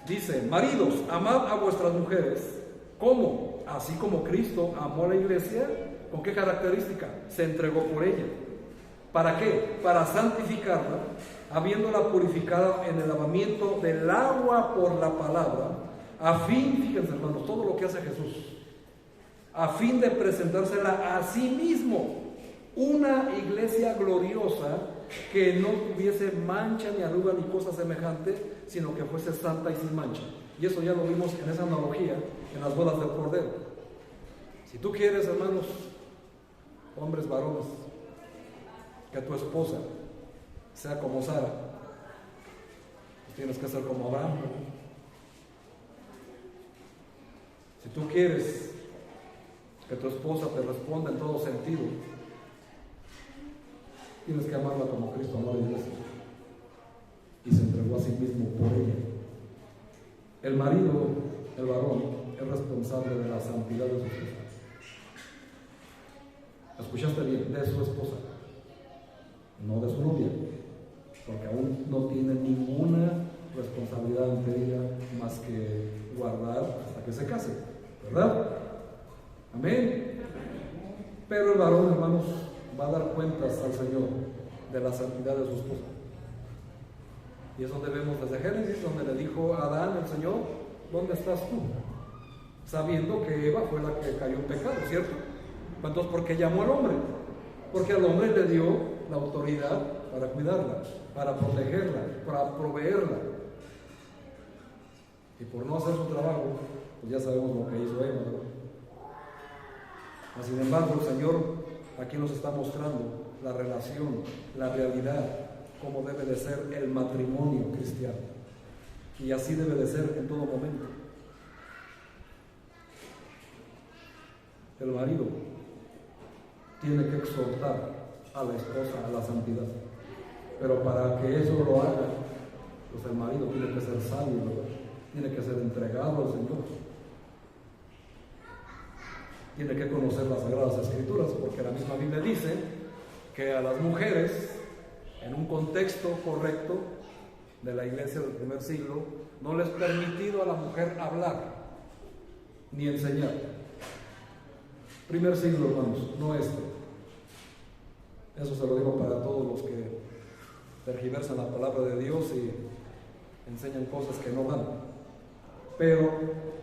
Dice: maridos, amad a vuestras mujeres. ¿Cómo? Así como Cristo amó a la iglesia. ¿Con qué característica? Se entregó por ella. ¿Para qué? Para santificarla, habiéndola purificado en el lavamiento del agua por la palabra, a fin, fíjense hermanos, todo lo que hace Jesús, a fin de presentársela a sí mismo, una iglesia gloriosa, que no tuviese mancha ni arruga ni cosa semejante, sino que fuese santa y sin mancha. Y eso ya lo vimos en esa analogía en las bodas del Cordero. Si tú quieres, hermanos, hombres, varones, que tu esposa sea como Sara, pues tienes que ser como Abraham. Si tú quieres que tu esposa te responda en todo sentido, tienes que amarla como Cristo amó a la iglesia y se entregó a sí mismo por ella. El marido, el varón, es responsable de la santidad de su esposa. ¿Escuchaste bien? De su esposa, no de su novia, porque aún no tiene ninguna responsabilidad ante ella más que guardar hasta que se case, ¿verdad? Amén. Pero el varón, hermanos, va a dar cuentas al Señor de la santidad de su esposa. Y eso debemos desde Génesis, donde le dijo a Adán el Señor: ¿dónde estás tú? Sabiendo que Eva fue la que cayó en pecado, ¿cierto? Entonces, ¿por qué llamó al hombre? Porque al hombre le dio la autoridad para cuidarla, para protegerla, para proveerla. Y por no hacer su trabajo, pues ya sabemos lo que hizo Eva, ¿verdad? Sin embargo, el Señor aquí nos está mostrando la relación, la realidad, cómo debe de ser el matrimonio cristiano. Y así debe de ser en todo momento. El marido tiene que exhortar a la esposa a la santidad. Pero para que eso lo haga, pues el marido tiene que ser sabio, ¿verdad? Tiene que ser entregado al Señor. Tiene que conocer las Sagradas Escrituras, porque la misma Biblia dice que a las mujeres, en un contexto correcto de la iglesia del primer siglo, no les es permitido a la mujer hablar ni enseñar. Primer siglo, hermanos, no este. Eso se lo digo para todos los que tergiversan la palabra de Dios y enseñan cosas que no dan. Pero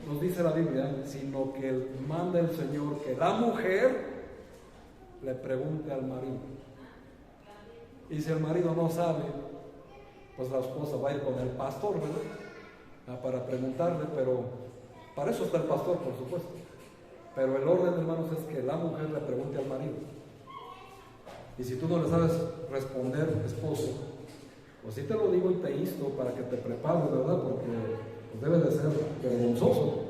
nos dice la Biblia, sino que manda el Señor que la mujer le pregunte al marido. Y si el marido no sabe, pues la esposa va a ir con el pastor, ¿verdad? Para preguntarle, pero para eso está el pastor, por supuesto. Pero el orden, hermanos, es que la mujer le pregunte al marido. Y si tú no le sabes responder, esposo, pues sí te lo digo y te insto para que te prepares, ¿verdad? Porque pues debe de ser vergonzoso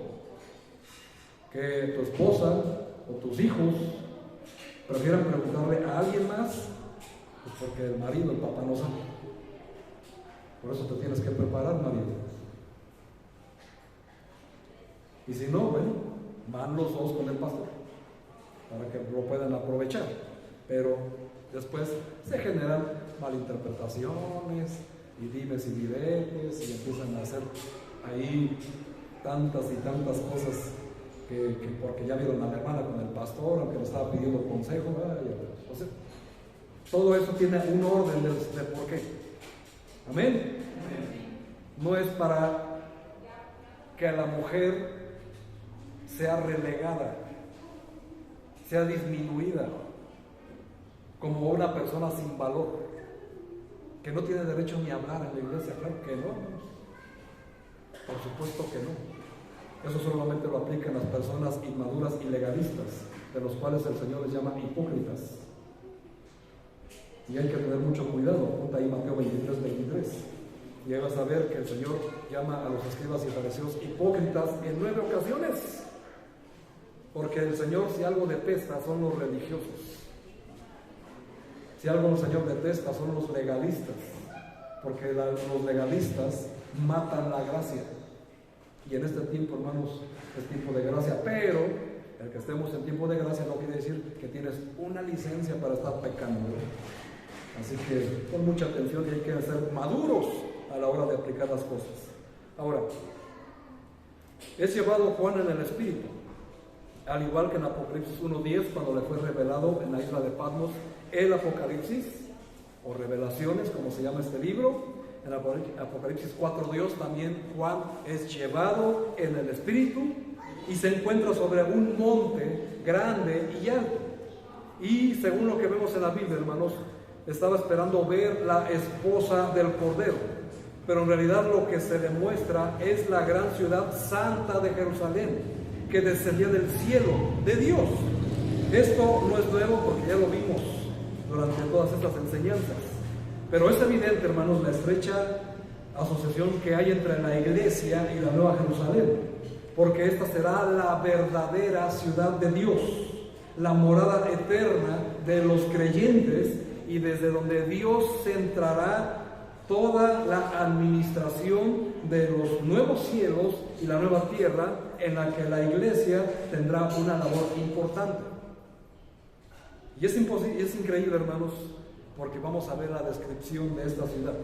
que tu esposa o tus hijos prefieran preguntarle a alguien más, pues porque el marido, el papá no sabe. Por eso te tienes que preparar, marido. Y si no, bueno, van los dos con el pastor para que lo puedan aprovechar. Pero después se generan malinterpretaciones y dimes y diretes y empiezan a hacer ahí tantas y tantas cosas que porque ya vieron a la hermana con el pastor, aunque le estaba pidiendo consejo, o sea, todo eso tiene un orden de por qué. Amén. No es para que la mujer sea relegada, sea disminuida como una persona sin valor, que no tiene derecho ni a hablar en la iglesia. Claro que no, por supuesto que no. Eso solamente lo aplican las personas inmaduras y legalistas, de los cuales el Señor les llama hipócritas. Y hay que tener mucho cuidado. Apunta ahí Mateo 23:23. Y ahí vas a ver que el Señor llama a los escribas y fariseos hipócritas en 9 ocasiones. Porque el Señor, si algo detesta, son los religiosos. Si algo el Señor detesta, son los legalistas. Porque los legalistas matan la gracia. Y en este tiempo, hermanos, es tiempo de gracia. Pero el que estemos en tiempo de gracia no quiere decir que tienes una licencia para estar pecando. Así que con mucha atención, y hay que ser maduros a la hora de aplicar las cosas. Ahora, es llevado Juan en el Espíritu, al igual que en Apocalipsis 1:10, cuando le fue revelado en la isla de Patmos el Apocalipsis, o revelaciones, como se llama este libro. En Apocalipsis 4:2 también Juan es llevado en el Espíritu y se encuentra sobre un monte grande y alto. Y según lo que vemos en la Biblia, hermanos, estaba esperando ver la esposa del Cordero, pero en realidad lo que se le muestra es la gran ciudad santa de Jerusalén, que descendía del cielo de Dios. Esto no es nuevo porque ya lo vimos durante todas estas enseñanzas, pero es evidente, hermanos, la estrecha asociación que hay entre la iglesia y la Nueva Jerusalén, porque esta será la verdadera ciudad de Dios, la morada eterna de los creyentes, y desde donde Dios centrará toda la administración de los nuevos cielos y la nueva tierra, en la que la iglesia tendrá una labor importante. Y es increíble, hermanos, porque vamos a ver la descripción de esta ciudad.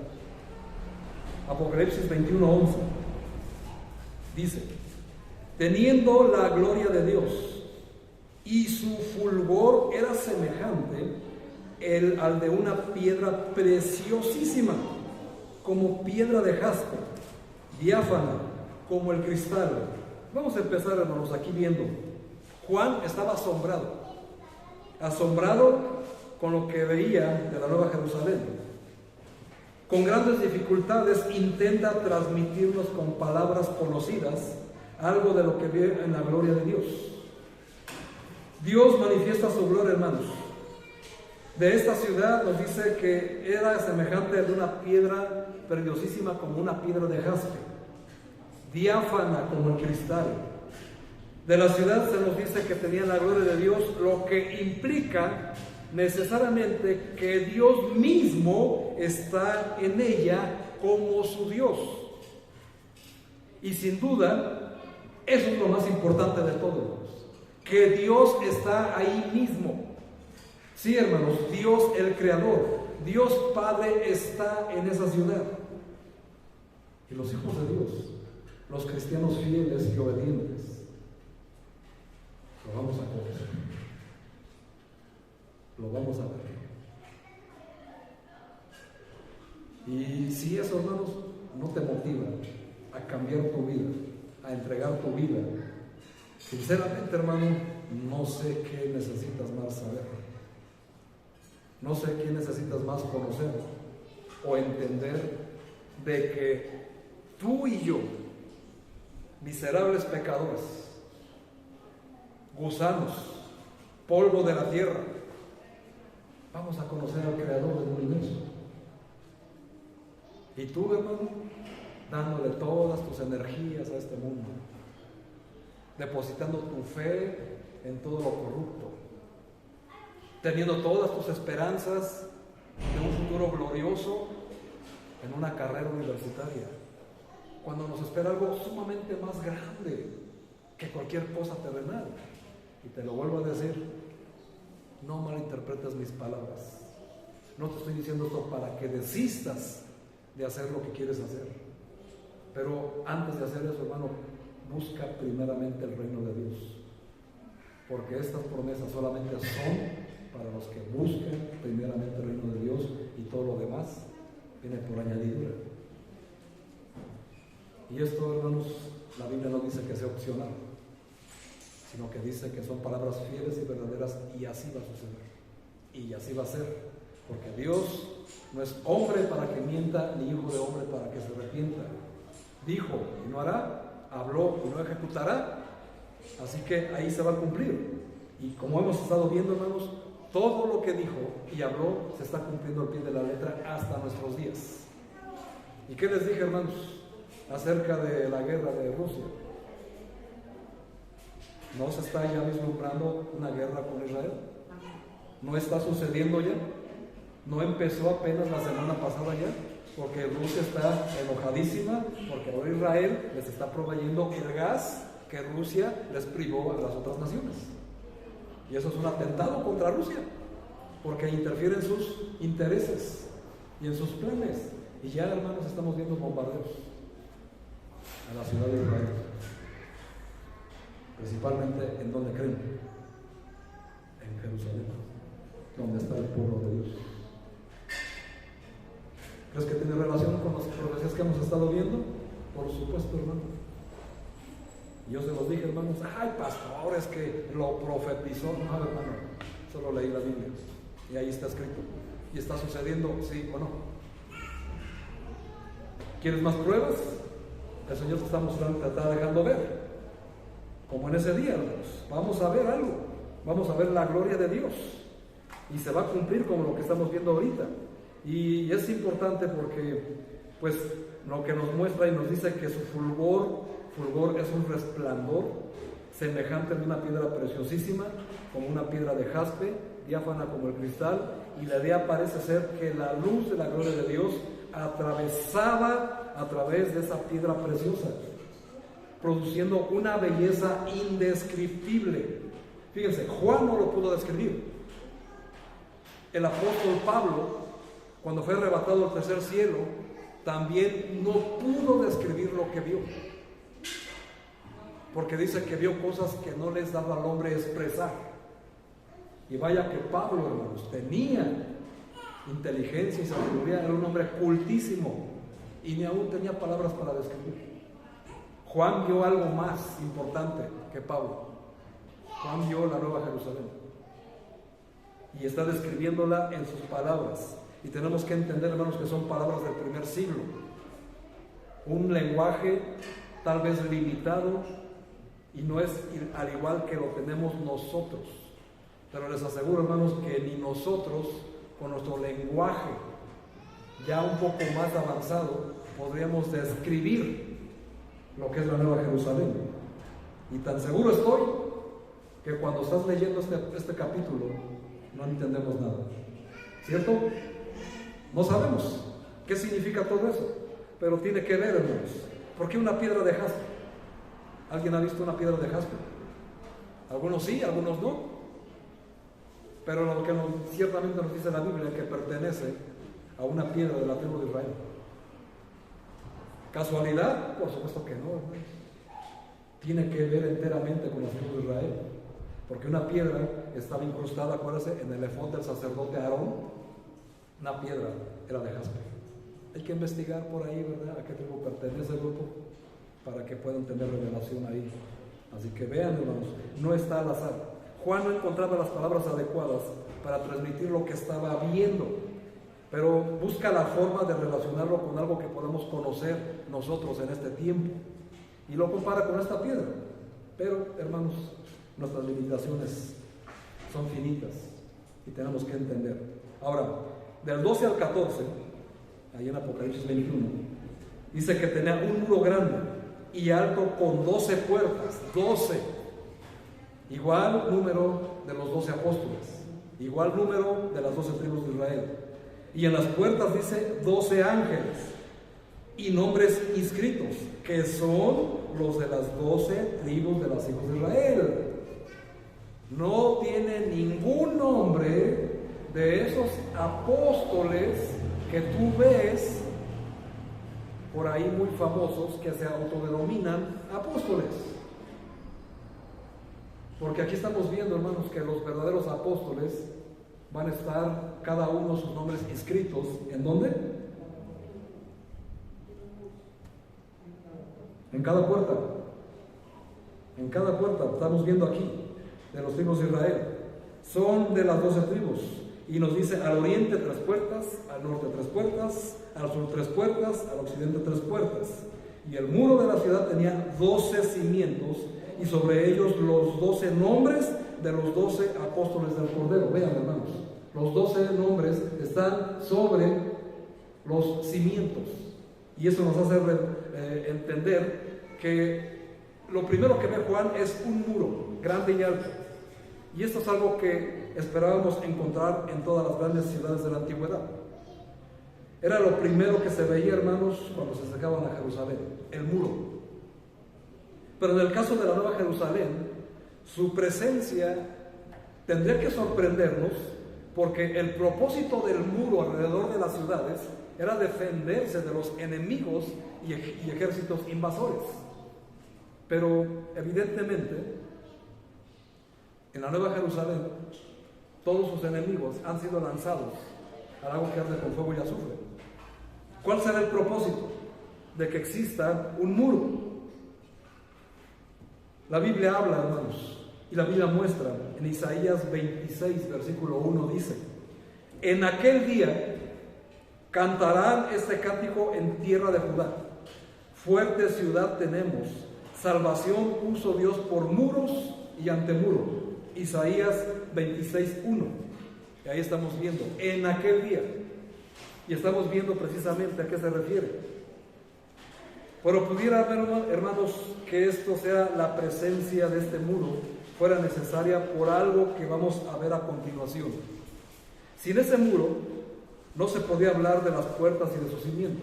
Apocalipsis 21:11 dice: teniendo la gloria de Dios, y su fulgor era semejante al de una piedra preciosísima, como piedra de jaspe, diáfana como el cristal. Vamos a empezar, hermanos, aquí viendo. Juan estaba asombrado con lo que veía de la Nueva Jerusalén. Con grandes dificultades intenta transmitirnos con palabras conocidas algo de lo que ve en la gloria de Dios. Dios manifiesta su gloria, hermanos. De esta ciudad nos dice que era semejante a una piedra preciosísima, como una piedra de jaspe, diáfana como el cristal. De la ciudad se nos dice que tenía la gloria de Dios, lo que implica necesariamente que Dios mismo está en ella como su Dios. Y sin duda, eso es lo más importante de todo, que Dios está ahí mismo. Sí, hermanos, Dios el Creador, Dios Padre está en esa ciudad. Y los hijos de Dios, los cristianos fieles y obedientes, lo vamos a conocer, lo vamos a ver. Y si eso, hermanos, no te motiva a cambiar tu vida, a entregar tu vida, sinceramente, hermano, no sé qué necesitas más saber. No sé qué necesitas más conocer o entender de que tú y yo, miserables pecadores, gusanos, polvo de la tierra, vamos a conocer al Creador del universo. Y tú, hermano, dándole todas tus energías a este mundo, depositando tu fe en todo lo corrupto, teniendo todas tus esperanzas de un futuro glorioso en una carrera universitaria, cuando nos espera algo sumamente más grande que cualquier cosa terrenal. Y te lo vuelvo a decir, no malinterpretes mis palabras. No te estoy diciendo esto para que desistas de hacer lo que quieres hacer, pero antes de hacer eso, hermano, busca primeramente el reino de Dios, porque estas promesas solamente son para los que busquen primeramente el reino de Dios, y todo lo demás viene por añadidura. Y esto, hermanos, la Biblia no dice que sea opcional, sino que dice que son palabras fieles y verdaderas, y así va a suceder, y así va a ser, porque Dios no es hombre para que mienta, ni hijo de hombre para que se arrepienta. Dijo y no hará, habló y no ejecutará, así que ahí se va a cumplir. Y como hemos estado viendo, hermanos, todo lo que dijo y habló se está cumpliendo al pie de la letra hasta nuestros días. ¿Y qué les dije, hermanos, acerca de la guerra de Rusia? ¿No se está ya vislumbrando una guerra con Israel? ¿No está sucediendo ya? ¿No empezó apenas la semana pasada ya? Porque Rusia está enojadísima, porque ahora Israel les está proveyendo el gas que Rusia les privó a las otras naciones. Y eso es un atentado contra Rusia, porque interfiere en sus intereses y en sus planes. Y ya, hermanos, estamos viendo bombardeos. a la ciudad de Israel, principalmente en donde creen, en Jerusalén, donde está el pueblo de Dios. ¿Crees que tiene relación con las profecías que hemos estado viendo? Por supuesto, hermano. Yo se los dije, hermanos, ay, pastor, es que lo profetizó. No, hermano, solo leí la Biblia y ahí está escrito. ¿Y está sucediendo, sí o no? ¿Quieres más pruebas? El Señor te está mostrando, te está dejando ver. Como en ese día, hermanos, vamos a ver algo. Vamos a ver la gloria de Dios. Y se va a cumplir como lo que estamos viendo ahorita. Y es importante porque, pues, lo que nos muestra y nos dice que su fulgor es un resplandor semejante de una piedra preciosísima, como una piedra de jaspe, diáfana como el cristal, y la idea parece ser que la luz de la gloria de Dios atravesaba a través de esa piedra preciosa, produciendo una belleza indescriptible. Fíjense, Juan no lo pudo describir. El apóstol Pablo, cuando fue arrebatado al tercer cielo, también no pudo describir lo que vio, porque dice que vio cosas que no les daba al hombre expresar. Y vaya que Pablo, hermanos, tenía inteligencia y sabiduría, era un hombre cultísimo y ni aún tenía palabras para describir. Juan vio algo más importante que Pablo. Juan vio la Nueva Jerusalén y está describiéndola en sus palabras. Y tenemos que entender, hermanos, que son palabras del primer siglo, un lenguaje tal vez limitado, y no es al igual que lo tenemos nosotros. Pero les aseguro, hermanos, que ni nosotros, con nuestro lenguaje ya un poco más avanzado, podríamos describir lo que es la Nueva Jerusalén. Y tan seguro estoy que cuando estás leyendo este capítulo no entendemos nada, ¿cierto? No sabemos qué significa todo eso, pero tiene que ver, hermanos. ¿Por qué una piedra de jaspe? ¿Alguien ha visto una piedra de jaspe? Algunos sí, algunos no. Pero lo que ciertamente nos dice la Biblia es que pertenece a una piedra de la tribu de Israel. ¿Casualidad? Por supuesto que no, hermanos. Tiene que ver enteramente con la tribu de Israel, porque una piedra estaba incrustada, acuérdense, en el efod del sacerdote Aarón. Una piedra era de jaspe. Hay que investigar por ahí, ¿verdad?, a qué tribu pertenece el grupo, para que puedan tener revelación ahí. Así que vean, hermanos, no está al azar. Juan no encontraba las palabras adecuadas para transmitir lo que estaba viendo, pero busca la forma de relacionarlo con algo que podamos conocer nosotros en este tiempo, y lo compara con esta piedra. Pero, hermanos, nuestras limitaciones son finitas y tenemos que entender. Ahora, del 12 al 14, ahí en Apocalipsis 21, dice que tenía un muro grande y alto con 12 puertas, 12, igual número de los 12 apóstoles, igual número de las 12 tribus de Israel. Y en las puertas dice 12 ángeles y nombres inscritos, que son los de las 12 tribus de los hijos de Israel. No tiene ningún nombre de esos apóstoles que tú ves por ahí muy famosos, que se autodenominan apóstoles. Porque aquí estamos viendo, hermanos, que los verdaderos apóstoles van a estar cada uno sus nombres inscritos. ¿En dónde? En cada puerta. En cada puerta. Estamos viendo aquí de los tribus de Israel. Son de las 12 tribus. Y nos dice: al oriente 3 puertas, al norte 3 puertas, al sur 3 puertas, al occidente 3 puertas. Y el muro de la ciudad tenía 12 cimientos, y sobre ellos los 12 nombres de los 12 apóstoles del Cordero. Vean, hermanos, los 12 nombres están sobre los cimientos. Y eso nos hace entender que lo primero que ve Juan es un muro grande y alto. Y esto es algo que esperábamos encontrar en todas las grandes ciudades de la antigüedad. Era lo primero que se veía, hermanos, cuando se acercaban a Jerusalén, el muro. Pero en el caso de la Nueva Jerusalén, su presencia tendría que sorprendernos, porque el propósito del muro alrededor de las ciudades era defenderse de los enemigos y ejércitos invasores. Pero evidentemente, en la Nueva Jerusalén, todos sus enemigos han sido lanzados al lago que arde con fuego y azufre. ¿Cuál será el propósito de que exista un muro? La Biblia habla, hermanos, y la Biblia muestra en Isaías 26, versículo 1, dice: en aquel día cantarán este cántico en tierra de Judá. Fuerte ciudad tenemos, salvación puso Dios por muros y antemuro. Isaías 26, 1. Y ahí estamos viendo, en aquel día. Y estamos viendo precisamente a qué se refiere. Pero pudiera haber, hermanos, que esto sea la presencia de este muro fuera necesaria por algo que vamos a ver a continuación. Sin ese muro no se podía hablar de las puertas y de su cimiento,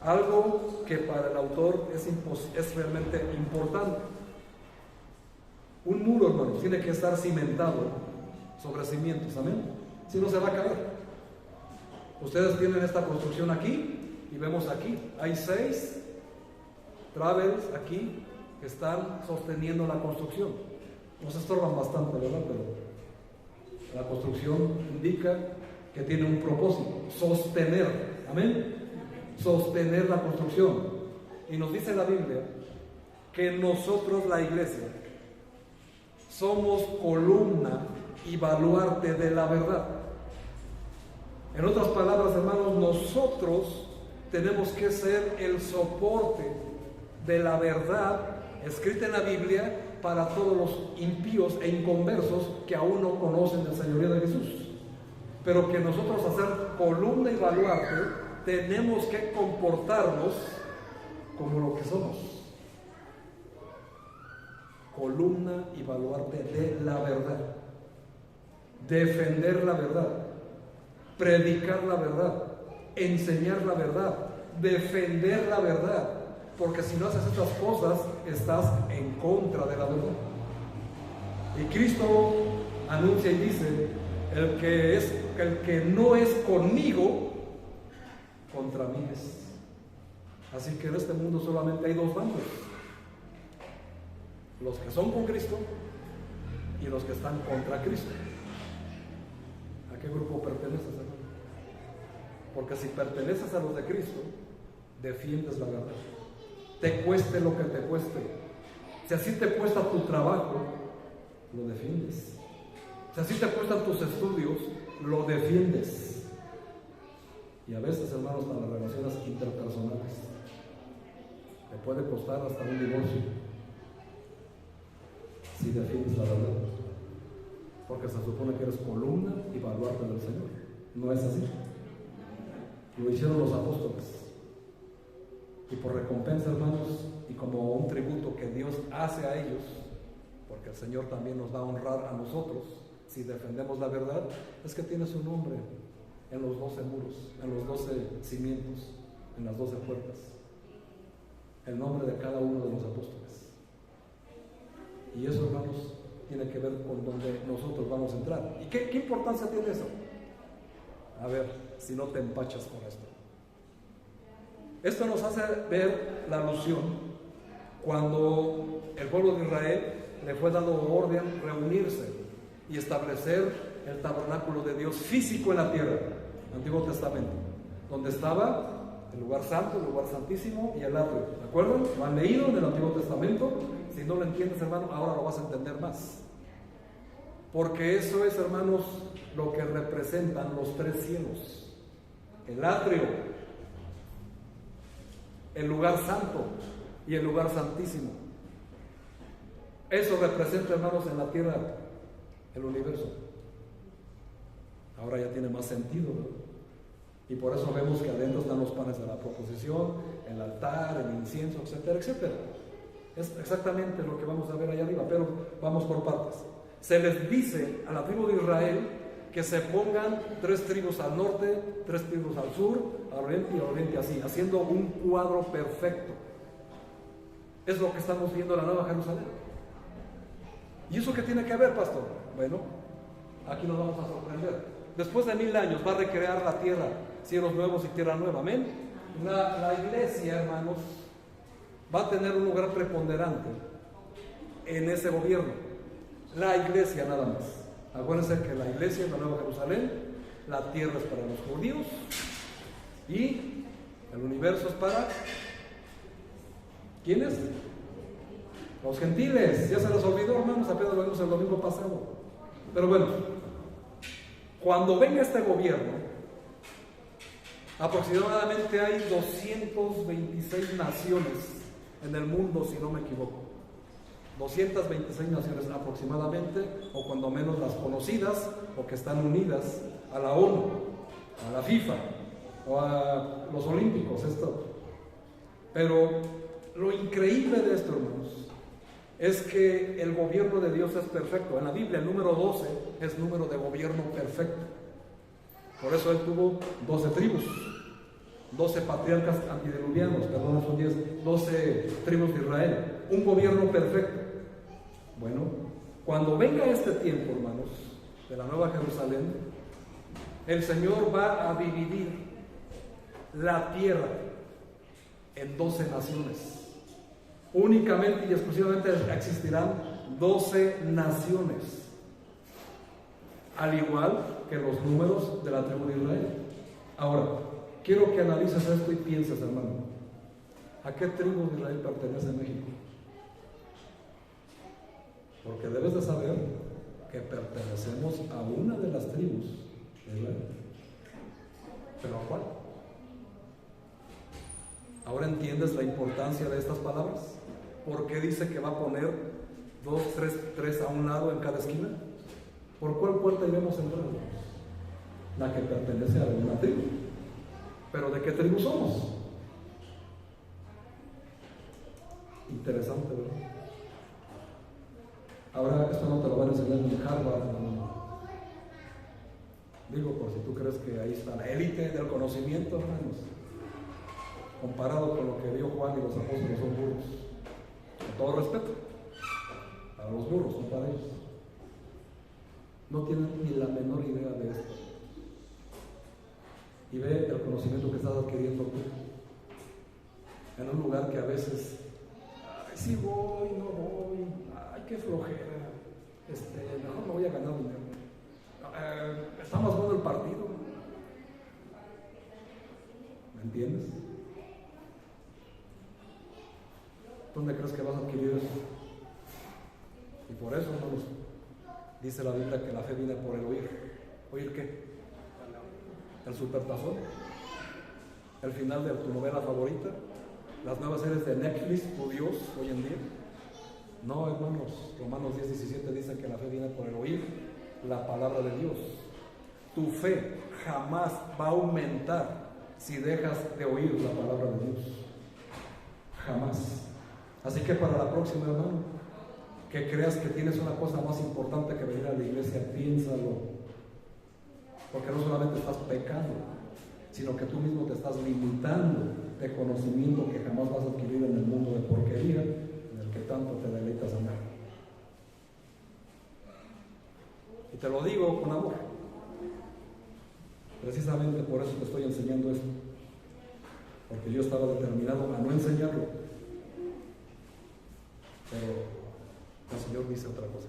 algo que para el autor es realmente importante. Un muro, hermanos, tiene que estar cimentado sobre cimientos, amén, si no se va a caer. Ustedes tienen esta construcción aquí y vemos aquí, hay 6 travels aquí que están sosteniendo la construcción. Nos estorban bastante, ¿verdad? Pero la construcción indica que tiene un propósito: sostener, amén, sostener la construcción. Y nos dice la Biblia que nosotros, la iglesia, somos columna y baluarte de la verdad. En otras palabras, hermanos, nosotros tenemos que ser el soporte de la verdad escrita en la Biblia para todos los impíos e inconversos que aún no conocen la señoría de Jesús. Pero que nosotros, a ser columna y baluarte, tenemos que comportarnos como lo que somos: columna y baluarte de la verdad, defender la verdad, predicar la verdad, enseñar la verdad, defender la verdad. Porque si no haces estas cosas, estás en contra de la verdad. Y Cristo anuncia y dice: el que no es conmigo, contra mí es. Así que en este mundo solamente hay 2 bandos: los que son con Cristo y los que están contra Cristo. ¿A qué grupo perteneces, hermano? Porque si perteneces a los de Cristo, defiendes la verdad, te cueste lo que te cueste. Si así te cuesta tu trabajo, lo defiendes. Si así te cuestan tus estudios, lo defiendes. Y a veces, hermanos, para las relaciones interpersonales, te puede costar hasta un divorcio si defiendes la verdad, porque se supone que eres columna y baluarte del Señor. No es así. Lo hicieron los apóstoles. Y por recompensa, hermanos, y como un tributo que Dios hace a ellos, porque el Señor también nos va a honrar a nosotros si defendemos la verdad, es que tiene su nombre en los 12 muros, en los 12 cimientos, en las 12 puertas, el nombre de cada uno de los apóstoles. Y eso, hermanos, tiene que ver con donde nosotros vamos a entrar. ¿Y qué importancia tiene eso? A ver, si no te empachas con esto. Esto nos hace ver la alusión cuando el pueblo de Israel le fue dado orden reunirse y establecer el tabernáculo de Dios físico en la tierra, el Antiguo Testamento, donde estaba el lugar santo, el lugar santísimo y el atrio. ¿De acuerdo? Lo han leído en el Antiguo Testamento. Si no lo entiendes, hermano, ahora lo vas a entender más. Porque eso es, hermanos, lo que representan los 3 cielos: el atrio, el lugar santo y el lugar santísimo. Eso representa, hermanos, en la tierra el universo. Ahora ya tiene más sentido, ¿no? Y por eso vemos que adentro están los panes de la proposición, el altar, el incienso, etcétera, etcétera. Es exactamente lo que vamos a ver allá arriba, pero vamos por partes. Se les dice a la tribu de Israel que se pongan 3 tribus al norte, 3 tribus al sur, al oriente y al oriente, así, haciendo un cuadro perfecto. Es lo que estamos viendo en la Nueva Jerusalén. ¿Y eso qué tiene que ver, pastor? Bueno, aquí nos vamos a sorprender. Después de 1000 años va a recrear la tierra cielos nuevos y tierra nueva. Amén. La iglesia, hermanos, va a tener un lugar preponderante en ese gobierno. La iglesia nada más. Acuérdense que la iglesia es la Nueva Jerusalén, la tierra es para los judíos y el universo es para ¿quiénes? Los gentiles. Ya se les olvidó, hermanos, apenas lo vimos el domingo pasado. Pero bueno, cuando venga este gobierno, aproximadamente hay 226 naciones en el mundo, si no me equivoco. 226 naciones aproximadamente, o cuando menos las conocidas, o que están unidas a la ONU, a la FIFA, o a los Olímpicos, esto. Pero lo increíble de esto, hermanos, es que el gobierno de Dios es perfecto. En la Biblia el número 12 es número de gobierno perfecto. Por eso él tuvo 12 tribus, 12 patriarcas antediluvianos, perdón, son 12 tribus de Israel, un gobierno perfecto. Bueno, cuando venga este tiempo, hermanos, de la Nueva Jerusalén, el Señor va a dividir la tierra en 12 naciones. Únicamente y exclusivamente existirán 12 naciones, al igual que los números de la tribu de Israel. Ahora, quiero que analices esto y pienses, hermano, ¿a qué tribu de Israel pertenece México? Porque debes de saber que pertenecemos a una de las tribus de Israel. ¿Pero a cuál? ¿Ahora entiendes la importancia de estas palabras? ¿Por qué dice que va a poner 2, 3 a un lado en cada esquina? ¿Por cuál puerta iremos entrando? La que pertenece a una tribu. ¿Pero de qué tribu somos? Interesante, ¿verdad? Ahora, esto no te lo van a enseñar en Harvard, no. Digo, por si tú crees que ahí está la élite del conocimiento, hermanos. Comparado con lo que vio Juan y los apóstoles, son burros. Con todo respeto, para los burros, no para ellos. No tienen ni la menor idea de esto. Y ve el conocimiento que estás adquiriendo tú. En un lugar que a veces, ay, sí voy, no voy, ay, qué flojera, mejor me voy a ganar dinero. Está más bueno el partido. ¿Me entiendes? ¿Dónde crees que vas a adquirir eso? Y por eso, hermanos, dice la Biblia que la fe viene por el oír. ¿Oír qué? El supertazón, el final de tu novela favorita, las nuevas series de Netflix, tu Dios, hoy en día. No, hermanos, Romanos 10:17 dice que la fe viene por el oír la palabra de Dios. Tu fe jamás va a aumentar si dejas de oír la palabra de Dios. Jamás. Así que para la próxima, hermano, que creas que tienes una cosa más importante que venir a la iglesia, piénsalo. Porque no solamente estás pecando, sino que tú mismo te estás limitando de conocimiento que jamás vas a adquirir en el mundo de porquería en el que tanto te deleitas andar. Y te lo digo con amor. Precisamente por eso te estoy enseñando esto. Porque yo estaba determinado a no enseñarlo. Pero el Señor dice otra cosa.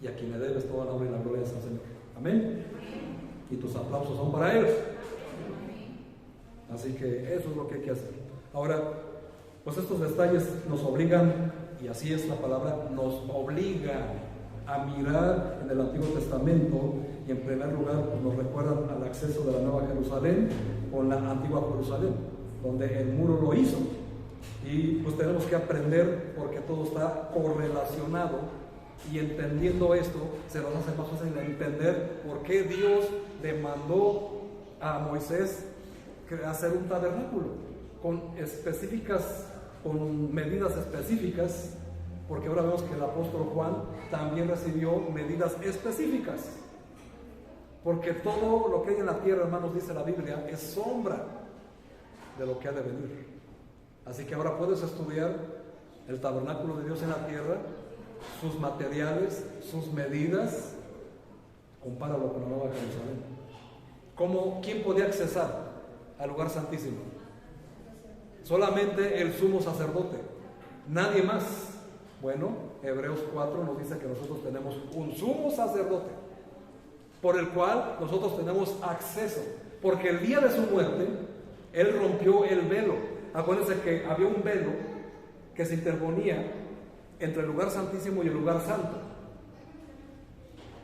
Y a quien le debes toda la honra y la gloria es al Señor. Amén. Y tus aplausos son para ellos. Así que eso es lo que hay que hacer. Ahora, pues estos detalles nos obligan, y así es la palabra, nos obligan a mirar en el Antiguo Testamento, y en primer lugar pues nos recuerdan al acceso de la Nueva Jerusalén con la Antigua Jerusalén, donde el muro lo hizo. Y pues tenemos que aprender, porque todo está correlacionado. Y entendiendo esto, se nos hace más fácil entender por qué Dios demandó a Moisés hacer un tabernáculo con medidas específicas, porque ahora vemos que el apóstol Juan también recibió medidas específicas, porque todo lo que hay en la tierra, hermanos, dice la Biblia, es sombra de lo que ha de venir. Así que ahora puedes estudiar el tabernáculo de Dios en la tierra, sus materiales, sus medidas, compáralo con la Nueva Jerusalén. ¿Quién podía accesar al lugar santísimo? Solamente el sumo sacerdote, nadie más. Bueno, Hebreos 4 nos dice que nosotros tenemos un sumo sacerdote por el cual nosotros tenemos acceso, porque el día de su muerte Él rompió el velo. Acuérdense que había un velo que se interponía entre el lugar santísimo y el lugar santo,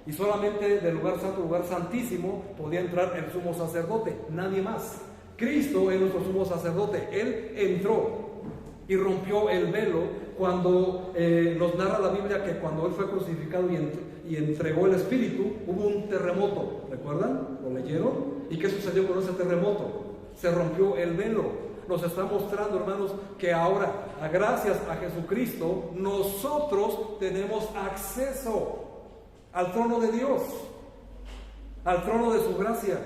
y solamente del lugar santo al lugar santísimo podía entrar el sumo sacerdote, nadie más. Cristo es nuestro sumo sacerdote. Él entró y rompió el velo cuando nos narra la Biblia que cuando Él fue crucificado y entregó el Espíritu, hubo un terremoto. ¿Recuerdan? ¿Lo leyeron? ¿Y qué sucedió con ese terremoto? Se rompió el velo. Nos está mostrando, hermanos, que ahora, gracias a Jesucristo, nosotros tenemos acceso al trono de Dios, al trono de su gracia,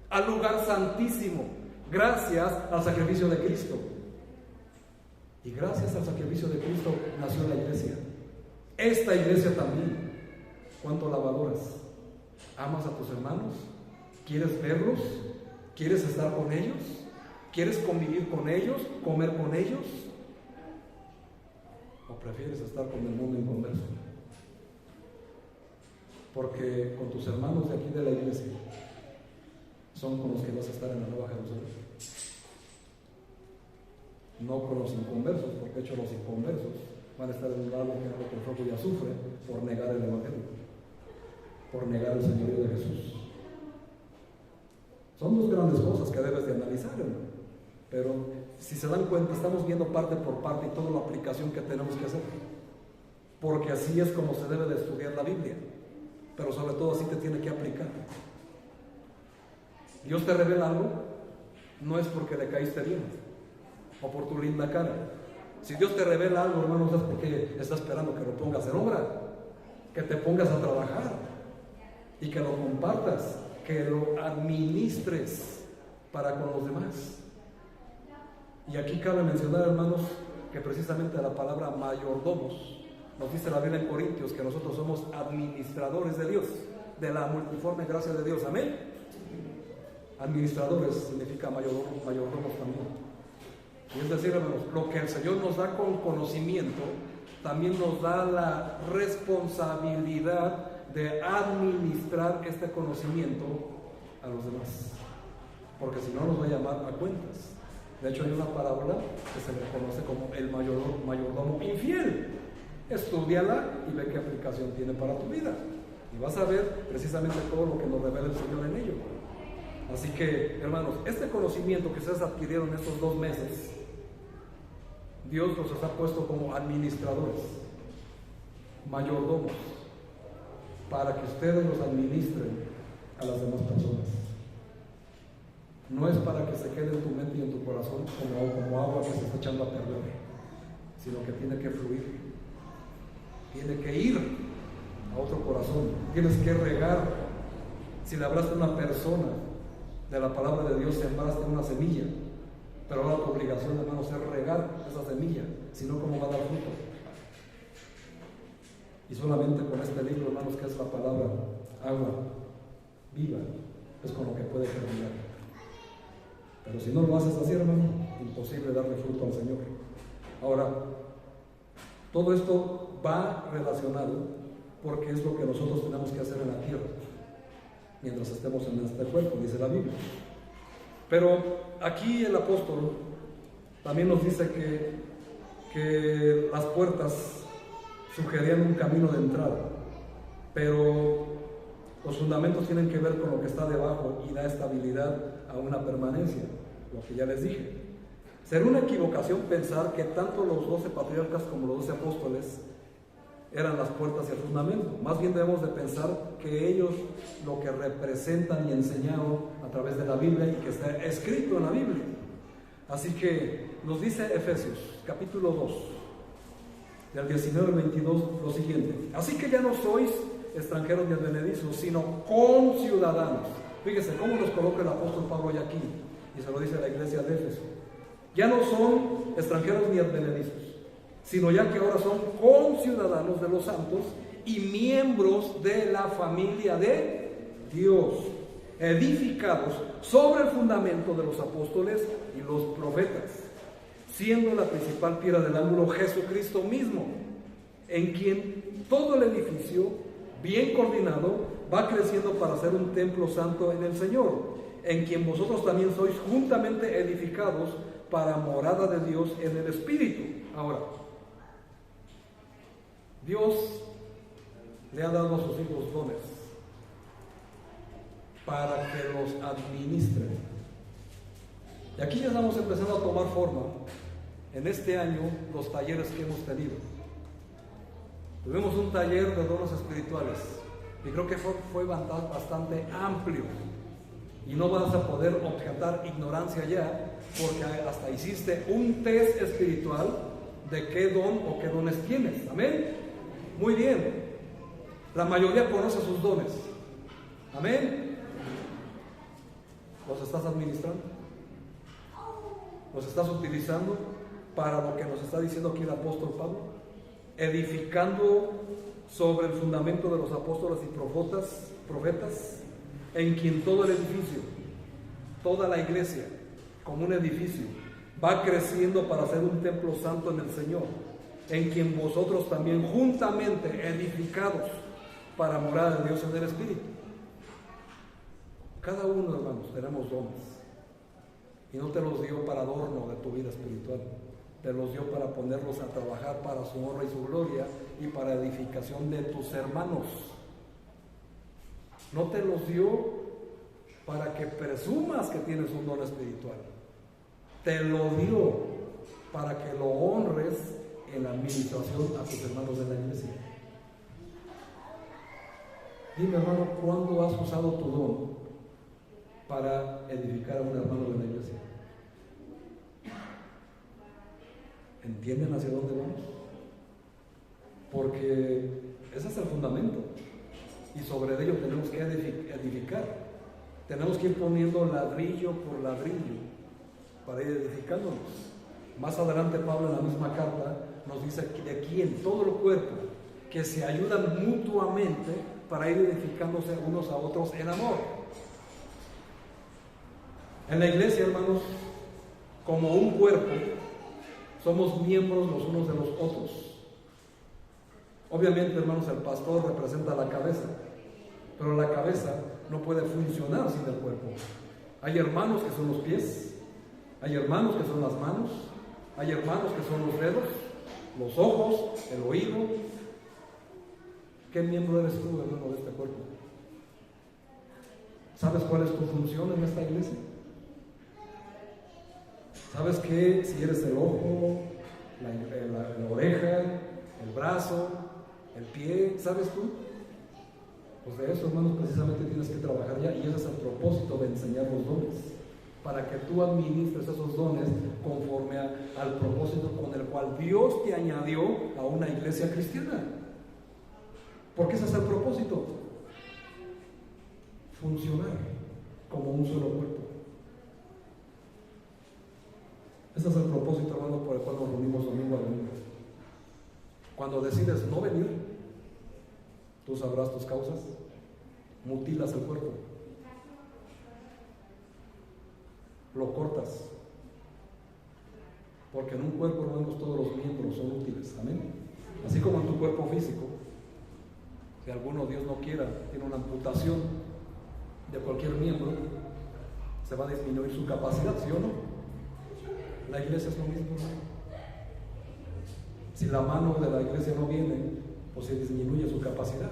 al lugar santísimo, gracias al sacrificio de Cristo. Y gracias al sacrificio de Cristo nació la iglesia. Esta iglesia también. ¿Cuánto la valoras? ¿Amas a tus hermanos? ¿Quieres verlos? ¿Quieres estar con ellos? ¿Quieres convivir con ellos? ¿Comer con ellos? ¿O prefieres estar con el mundo inconverso? Porque con tus hermanos de aquí de la iglesia son con los que vas a estar en la Nueva Jerusalén, no con los inconversos, porque de hecho los inconversos van a estar en un lado que es con fuego y azufre por negar el Evangelio, por negar el señorío de Jesús. Son dos grandes cosas que debes de analizar, hermano. Pero si se dan cuenta, estamos viendo parte por parte y toda la aplicación que tenemos que hacer, porque así es como se debe de estudiar la Biblia, pero sobre todo así te tiene que aplicar. Dios te revela algo, no es porque le caíste bien o por tu linda cara. Si Dios te revela algo, hermanos, es porque está esperando que lo pongas en obra, que te pongas a trabajar y que lo compartas, que lo administres para con los demás. Y aquí cabe mencionar, hermanos, que precisamente la palabra mayordomos nos dice la Biblia en Corintios que nosotros somos administradores de Dios, de la multiforme gracia de Dios. Amén. Administradores significa mayordomos también. Y es decir, hermanos, lo que el Señor nos da con conocimiento, también nos da la responsabilidad de administrar este conocimiento a los demás, porque si no nos va a llamar a cuentas. De hecho, hay una parábola que se le conoce como el mayordomo infiel. Estúdiala y ve qué aplicación tiene para tu vida, y vas a ver precisamente todo lo que nos revela el Señor en ello. Así que, hermanos, este conocimiento que ustedes adquirieron en estos 2 meses, Dios los ha puesto como administradores, mayordomos, para que ustedes los administren a las demás personas. No es para que se quede en tu mente y en tu corazón como agua que se está echando a perder, sino que tiene que fluir, tiene que ir a otro corazón, tienes que regar. Si le hablaste a una persona de la palabra de Dios, sembraste una semilla, pero ahora tu obligación, hermanos, es regar esa semilla, si no, ¿cómo va a dar fruto? Y solamente con este libro, hermanos, que es la palabra agua viva, es con lo que puede germinar. Pero si no lo haces así, hermano, imposible darle fruto al Señor. Ahora, todo esto va relacionado porque es lo que nosotros tenemos que hacer en la tierra mientras estemos en este cuerpo, dice la Biblia. Pero aquí el apóstol también nos dice que las puertas sugerían un camino de entrada, pero los fundamentos tienen que ver con lo que está debajo y da estabilidad a una permanencia, lo que ya les dije. Sería una equivocación pensar que tanto los 12 patriarcas como los 12 apóstoles eran las puertas y el fundamento. Más bien debemos de pensar que ellos lo que representan y enseñaron a través de la Biblia y que está escrito en la Biblia. Así que nos dice Efesios capítulo 2 del 19 al 22 lo siguiente: así que ya no sois extranjeros ni advenedizos, sino conciudadanos. Fíjese cómo nos coloca el apóstol Pablo ya aquí, y se lo dice a la iglesia de Éfeso. Ya no son extranjeros ni advenedizos, sino ya que ahora son conciudadanos de los santos y miembros de la familia de Dios. edificados sobre el fundamento de los apóstoles y los profetas, siendo la principal piedra del ángulo Jesucristo mismo, en quien todo el edificio, bien coordinado, va creciendo para ser un templo santo en el Señor, en quien vosotros también sois juntamente edificados para morada de Dios en el Espíritu. Ahora, Dios le ha dado a sus hijos dones para que los administren. Y aquí ya estamos empezando a tomar forma en este año los talleres que hemos tenido. Tuvimos un taller de dones espirituales y creo que fue bastante amplio. Y no vas a poder objetar ignorancia ya, porque hasta hiciste un test espiritual de qué don o qué dones tienes. Amén. Muy bien. La mayoría conoce sus dones. Amén. ¿Los estás administrando? ¿Los estás utilizando para lo que nos está diciendo aquí el apóstol Pablo? Edificando sobre el fundamento de los apóstoles y profetas, en quien todo el edificio, toda la iglesia, como un edificio, va creciendo para ser un templo santo en el Señor, en quien vosotros también juntamente edificados para morar de Dios en el Espíritu. Cada uno, hermanos, tenemos dones, y no te los dio para adorno de tu vida espiritual, te los dio para ponerlos a trabajar para su honra y su gloria y para edificación de tus hermanos. No te los dio para que presumas que tienes un don espiritual. Te lo dio para que lo honres en la administración a tus hermanos de la iglesia. Dime, hermano, ¿cuándo has usado tu don para edificar a un hermano de la iglesia? ¿Entienden hacia dónde vamos? Porque ese es el fundamento. Y sobre ello tenemos que edificar. Tenemos que ir poniendo ladrillo por ladrillo para ir edificándonos. Más adelante Pablo en la misma carta nos dice que de aquí en todo el cuerpo que se ayudan mutuamente para ir edificándose unos a otros en amor. En la iglesia, hermanos, como un cuerpo, somos miembros los unos de los otros. Obviamente, hermanos, el pastor representa la cabeza, pero la cabeza no puede funcionar sin el cuerpo. Hay hermanos que son los pies, hay hermanos que son las manos, hay hermanos que son los dedos, los ojos, el oído. ¿Qué miembro eres tú, hermano, de este cuerpo? ¿Sabes cuál es tu función en esta iglesia? ¿Sabes que si eres el ojo, la oreja, el brazo, el pie, ¿sabes tú? Pues de eso, hermanos, precisamente tienes que trabajar ya, y ese es el propósito de enseñar los dones, para que tú administres esos dones conforme al propósito con el cual Dios te añadió a una iglesia cristiana. Porque ese es el propósito, funcionar como un solo cuerpo. Ese es el propósito, hermano, por el cual nos reunimos domingo a domingo. Cuando decides no venir, tú sabrás tus causas, mutilas el cuerpo, lo cortas, porque en un cuerpo, hermanos, todos los miembros son útiles, amén. Así como en tu cuerpo físico, si alguno, Dios no quiera, tiene una amputación de cualquier miembro, se va a disminuir su capacidad, ¿sí o no? La iglesia es lo mismo, ¿no? Si la mano de la iglesia no viene, pues se disminuye su capacidad.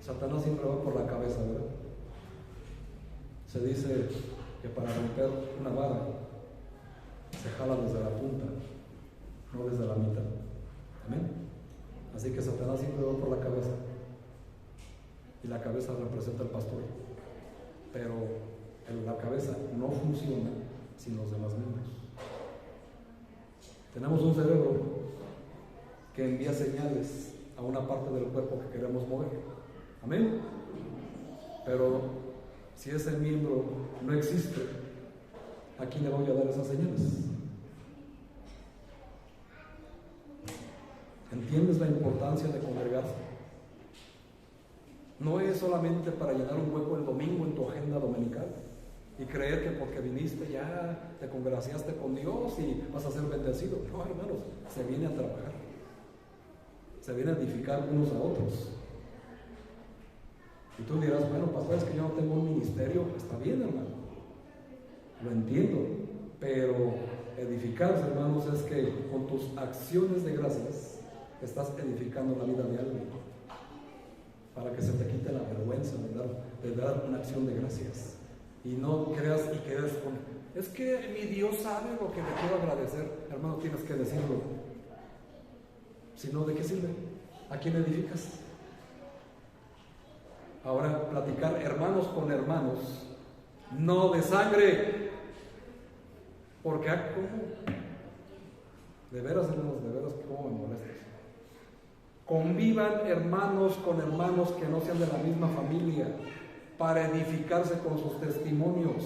Satanás siempre va por la cabeza, ¿verdad? Se dice que para romper una vara se jala desde la punta, no desde la mitad. Amén. Así que Satanás siempre va por la cabeza, y la cabeza representa al pastor, pero la cabeza no funciona sin los demás miembros. Tenemos un cerebro que envía señales a una parte del cuerpo que queremos mover. Amén. Pero si ese miembro no existe, ¿a quién le voy a dar esas señales? ¿Entiendes la importancia de congregarse? No es solamente para llenar un hueco el domingo en tu agenda dominical y creer que porque viniste ya te congraciaste con Dios y vas a ser bendecido. No, hermanos, se viene a trabajar, se viene a edificar unos a otros. Y tú dirás, bueno, pastor, es que yo no tengo un ministerio. Está bien, hermano, lo entiendo, pero edificarse, hermanos, es que con tus acciones de gracias estás edificando la vida de alguien, para que se te quite la vergüenza de dar una acción de gracias. Y no creas y quedes con, es que mi Dios sabe lo que le quiero agradecer. Hermano, tienes que decirlo. Si no, ¿de qué sirve? ¿A quién edificas? Ahora, platicar hermanos con hermanos, no de sangre, porque ¿cómo? De veras, hermanos, de veras, ¿cómo me molesta? Convivan hermanos con hermanos que no sean de la misma familia, para edificarse con sus testimonios.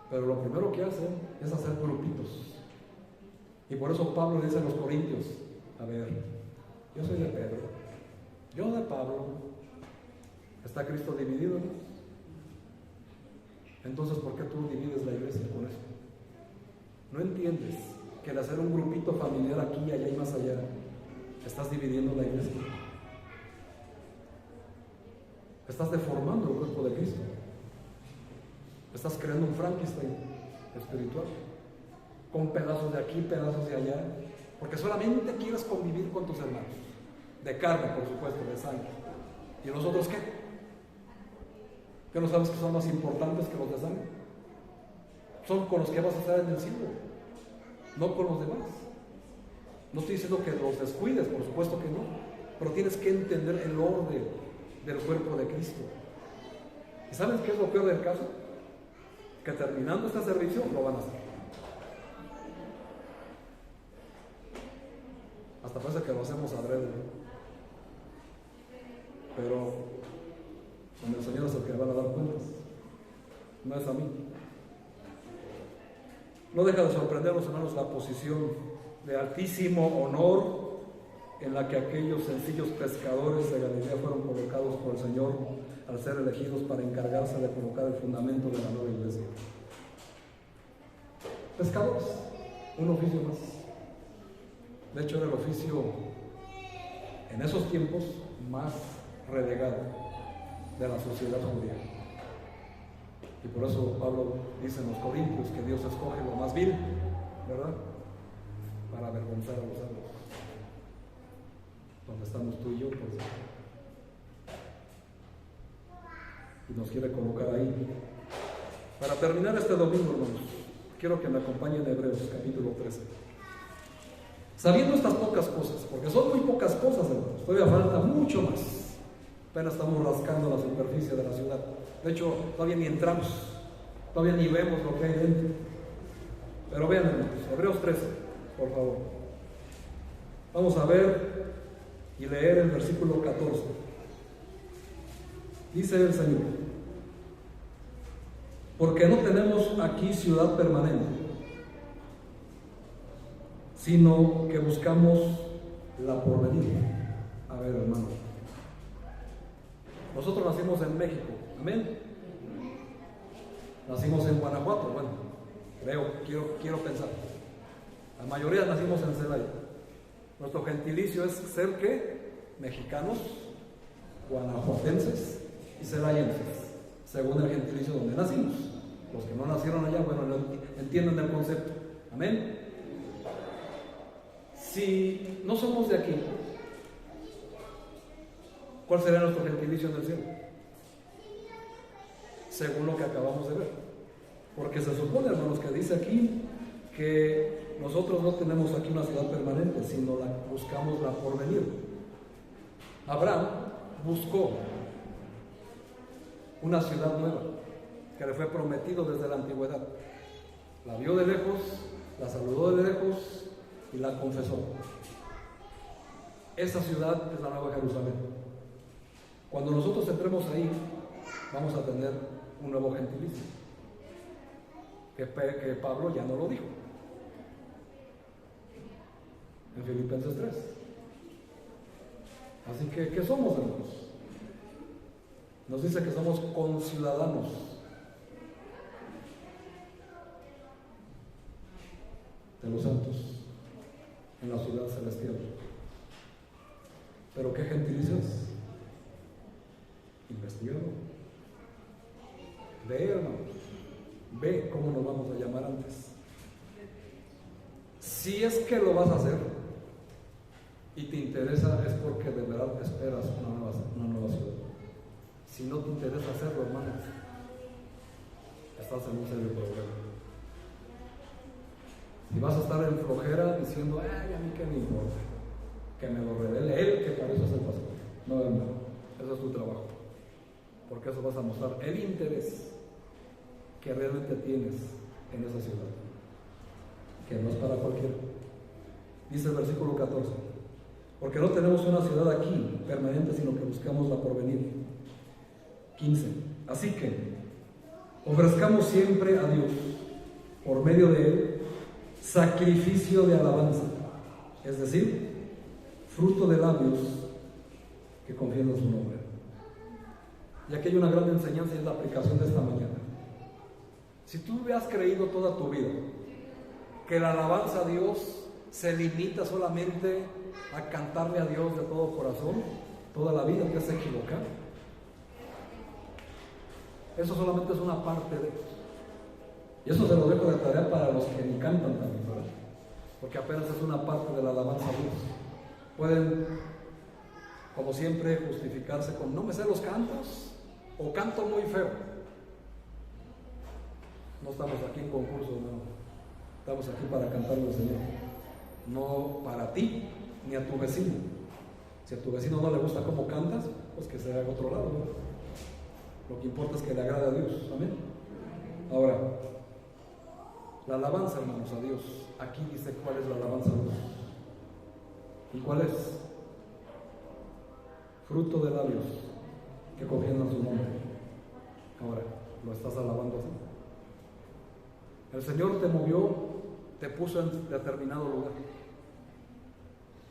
Pero lo primero que hacen es hacer grupitos. Y por eso Pablo le dice a los corintios, a ver, yo soy de Pedro, yo de Pablo. ¿Está Cristo dividido, no? Entonces, ¿por qué tú divides la iglesia con eso? ¿No entiendes que al hacer un grupito familiar aquí, allá y más allá, estás dividiendo la iglesia? Estás deformando el cuerpo de Cristo. Estás creando un Frankenstein espiritual, con pedazos de aquí, pedazos de allá, porque solamente quieres convivir con tus hermanos, de carne, por supuesto, de sangre. ¿Y los otros qué? ¿Qué no sabes que son más importantes que los de sangre? Son con los que vas a estar en el cielo, no con los demás. No estoy diciendo que los descuides, por supuesto que no, pero tienes que entender el orden del cuerpo de Cristo. ¿Y sabes qué es lo peor del caso? Que terminando este servicio lo van a hacer. Hasta parece que lo hacemos adrede, ¿no? Pero con el Señor es el que van a dar cuentas, no es a mí. No deja de sorprendernos, hermanos, la posición de altísimo honor en la que aquellos sencillos pescadores de Galilea fueron colocados por el Señor al ser elegidos para encargarse de colocar el fundamento de la nueva iglesia. Pescadores, un oficio más. De hecho, era el oficio en esos tiempos más relegado de la sociedad judía. Y por eso Pablo dice en los Corintios que Dios escoge lo más vil, ¿verdad?, para avergonzar a los sabios. Donde estamos tú y yo, pues, y nos quiere colocar ahí. Para terminar este domingo, hermanos, quiero que me acompañen a Hebreos capítulo 13. Sabiendo estas pocas cosas, porque son muy pocas cosas, hermanos, todavía falta mucho más. Apenas estamos rascando la superficie de la ciudad. De hecho, todavía ni entramos, todavía ni vemos lo que hay dentro. Pero vean, hermanos, Hebreos 13, por favor. Vamos a ver y leer el versículo 14. Dice el Señor: porque no tenemos aquí ciudad permanente, sino que buscamos la porvenir. A ver, hermano, nosotros nacimos en México, amén. Nacimos en Guanajuato, bueno, quiero pensar. La mayoría nacimos en Celaya. Nuestro gentilicio es ser ¿qué? Mexicanos, guanajuatenses y celayenses, según el gentilicio donde nacimos. Los que no nacieron allá, bueno, entienden el concepto, amén. Si no somos de aquí, ¿cuál será nuestro gentilicio en el cielo? Según lo que acabamos de ver. Porque se supone, hermanos, que dice aquí que nosotros no tenemos aquí una ciudad permanente, sino buscamos la porvenir. Abraham buscó una ciudad nueva que le fue prometido desde la antigüedad. La vio de lejos, la saludó de lejos y la confesó. Esa ciudad es la Nueva Jerusalén. Cuando nosotros entremos ahí, vamos a tener un nuevo gentilicio, que Pablo ya no lo dijo en Filipenses 3. Así que, ¿qué somos, hermanos? Nos dice que somos conciudadanos de los santos en la ciudad celestial. ¿Pero qué gentilicios? Investígalo. Ve, hermano. Ve cómo nos vamos a llamar antes. Si es que lo vas a hacer y te interesa, es porque de verdad esperas una nueva ciudad. Si no te interesa hacerlo, hermano, estás en un serio problema. Si vas a estar en flojera diciendo, ay, a mí qué me importa, que me lo revele él, que para eso es el pastor. No, hermano, eso es tu trabajo, porque eso vas a mostrar el interés que realmente tienes en esa ciudad, que no es para cualquiera. Dice el versículo 14, porque no tenemos una ciudad aquí permanente, sino que buscamos la porvenir. 15, así que ofrezcamos siempre a Dios, por medio de Él, sacrificio de alabanza, es decir, fruto de labios que confían en su nombre. Y aquí hay una gran enseñanza y es la aplicación de esta mañana. Si tú has creído toda tu vida que la alabanza a Dios se limita solamente a cantarle a Dios de todo corazón, toda la vida te has equivocado. Eso solamente es una parte de eso. Y eso se lo dejo de tarea para los que ni cantan también, ¿verdad? Porque apenas es una parte de la alabanza a Dios. Pueden, como siempre, justificarse con no me sé los cantos o canto muy feo. No estamos aquí en concurso, no. Estamos aquí para cantarle al Señor. No para ti ni a tu vecino. Si a tu vecino no le gusta cómo cantas, pues que se haga a otro lado, ¿no? Lo que importa es que le agrade a Dios. Amén. Ahora, la alabanza, hermanos, a Dios. Aquí dice cuál es la alabanza a Dios. ¿Y cuál es? Fruto de labios que confían en su nombre. Ahora, ¿lo estás alabando así? El Señor te movió, te puso en determinado lugar.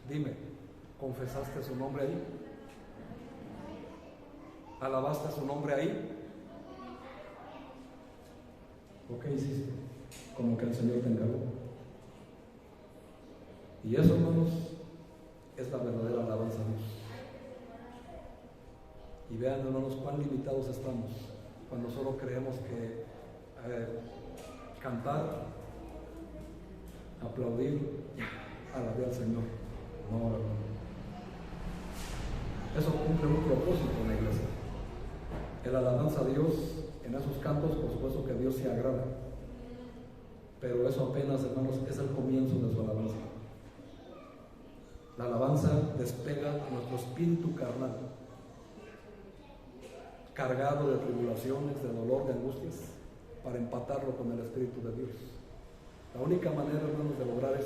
Dime, ¿confesaste su nombre ahí? ¿Alabaste su nombre ahí? ¿O qué hiciste? Como que el Señor te encargó. Y eso, hermanos, es la verdadera alabanza a Dios. Y vean, hermanos, cuán limitados estamos cuando solo creemos que cantar, aplaudir, alabar al Señor. No, hermano. Eso cumple un propósito en la iglesia. El alabanza a Dios en esos cantos, por supuesto que Dios se agrada. Pero eso apenas, hermanos, es el comienzo de su alabanza. La alabanza despega nuestro espíritu carnal, cargado de tribulaciones, de dolor, de angustias, para empatarlo con el Espíritu de Dios. La única manera, hermanos, de lograr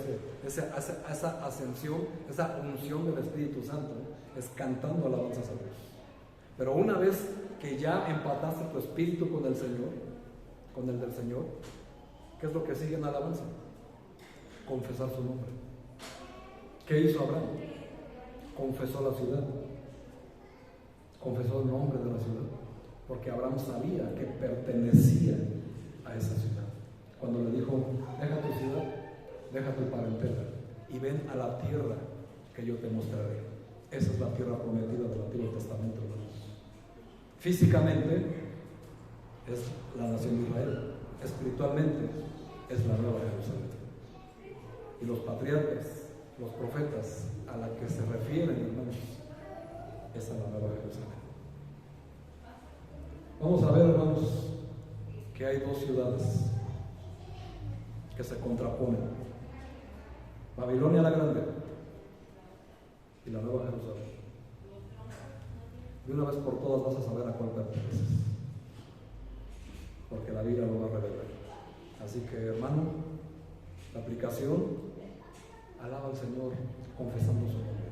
esa ascensión, esa unción del Espíritu Santo, es cantando alabanzas a Dios. Pero una vez que ya empataste tu espíritu con el Señor, con el del Señor, ¿qué es lo que sigue en alabanza? Confesar su nombre. ¿Qué hizo Abraham? Confesó la ciudad. Confesó el nombre de la ciudad. Porque Abraham sabía que pertenecía a esa ciudad. Cuando le dijo, deja tu ciudad, deja tu parentela y ven a la tierra que yo te mostraré. Esa es la tierra prometida del Antiguo Testamento, hermanos. Físicamente es la nación de Israel, espiritualmente es la Nueva Jerusalén. Y los patriarcas, los profetas a la que se refieren, hermanos, es a la Nueva Jerusalén. Vamos a ver, hermanos, que hay dos ciudades que se contraponen: Babilonia la Grande y la Nueva Jerusalén. De una vez por todas vas a saber a cuál perteneces, porque la Biblia lo va a revelar. Así que, hermano, la aplicación: alaba al Señor confesando su nombre.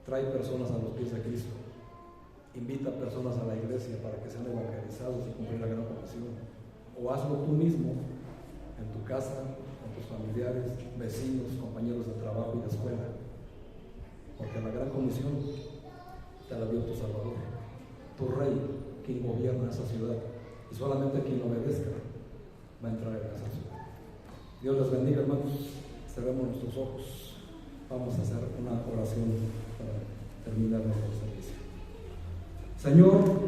Trae personas a los pies de Cristo. Invita a personas a la iglesia para que sean evangelizados y cumplir la gran comisión. O hazlo tú mismo, en tu casa, con tus familiares, vecinos, compañeros de trabajo y de escuela. Porque la gran comisión te la dio tu Salvador. tu rey, quien gobierna esa ciudad, y solamente quien obedezca va a entrar en esa ciudad. Dios les bendiga, hermanos. Cerremos nuestros ojos. Vamos a hacer una oración para terminar nuestro servicio. Señor,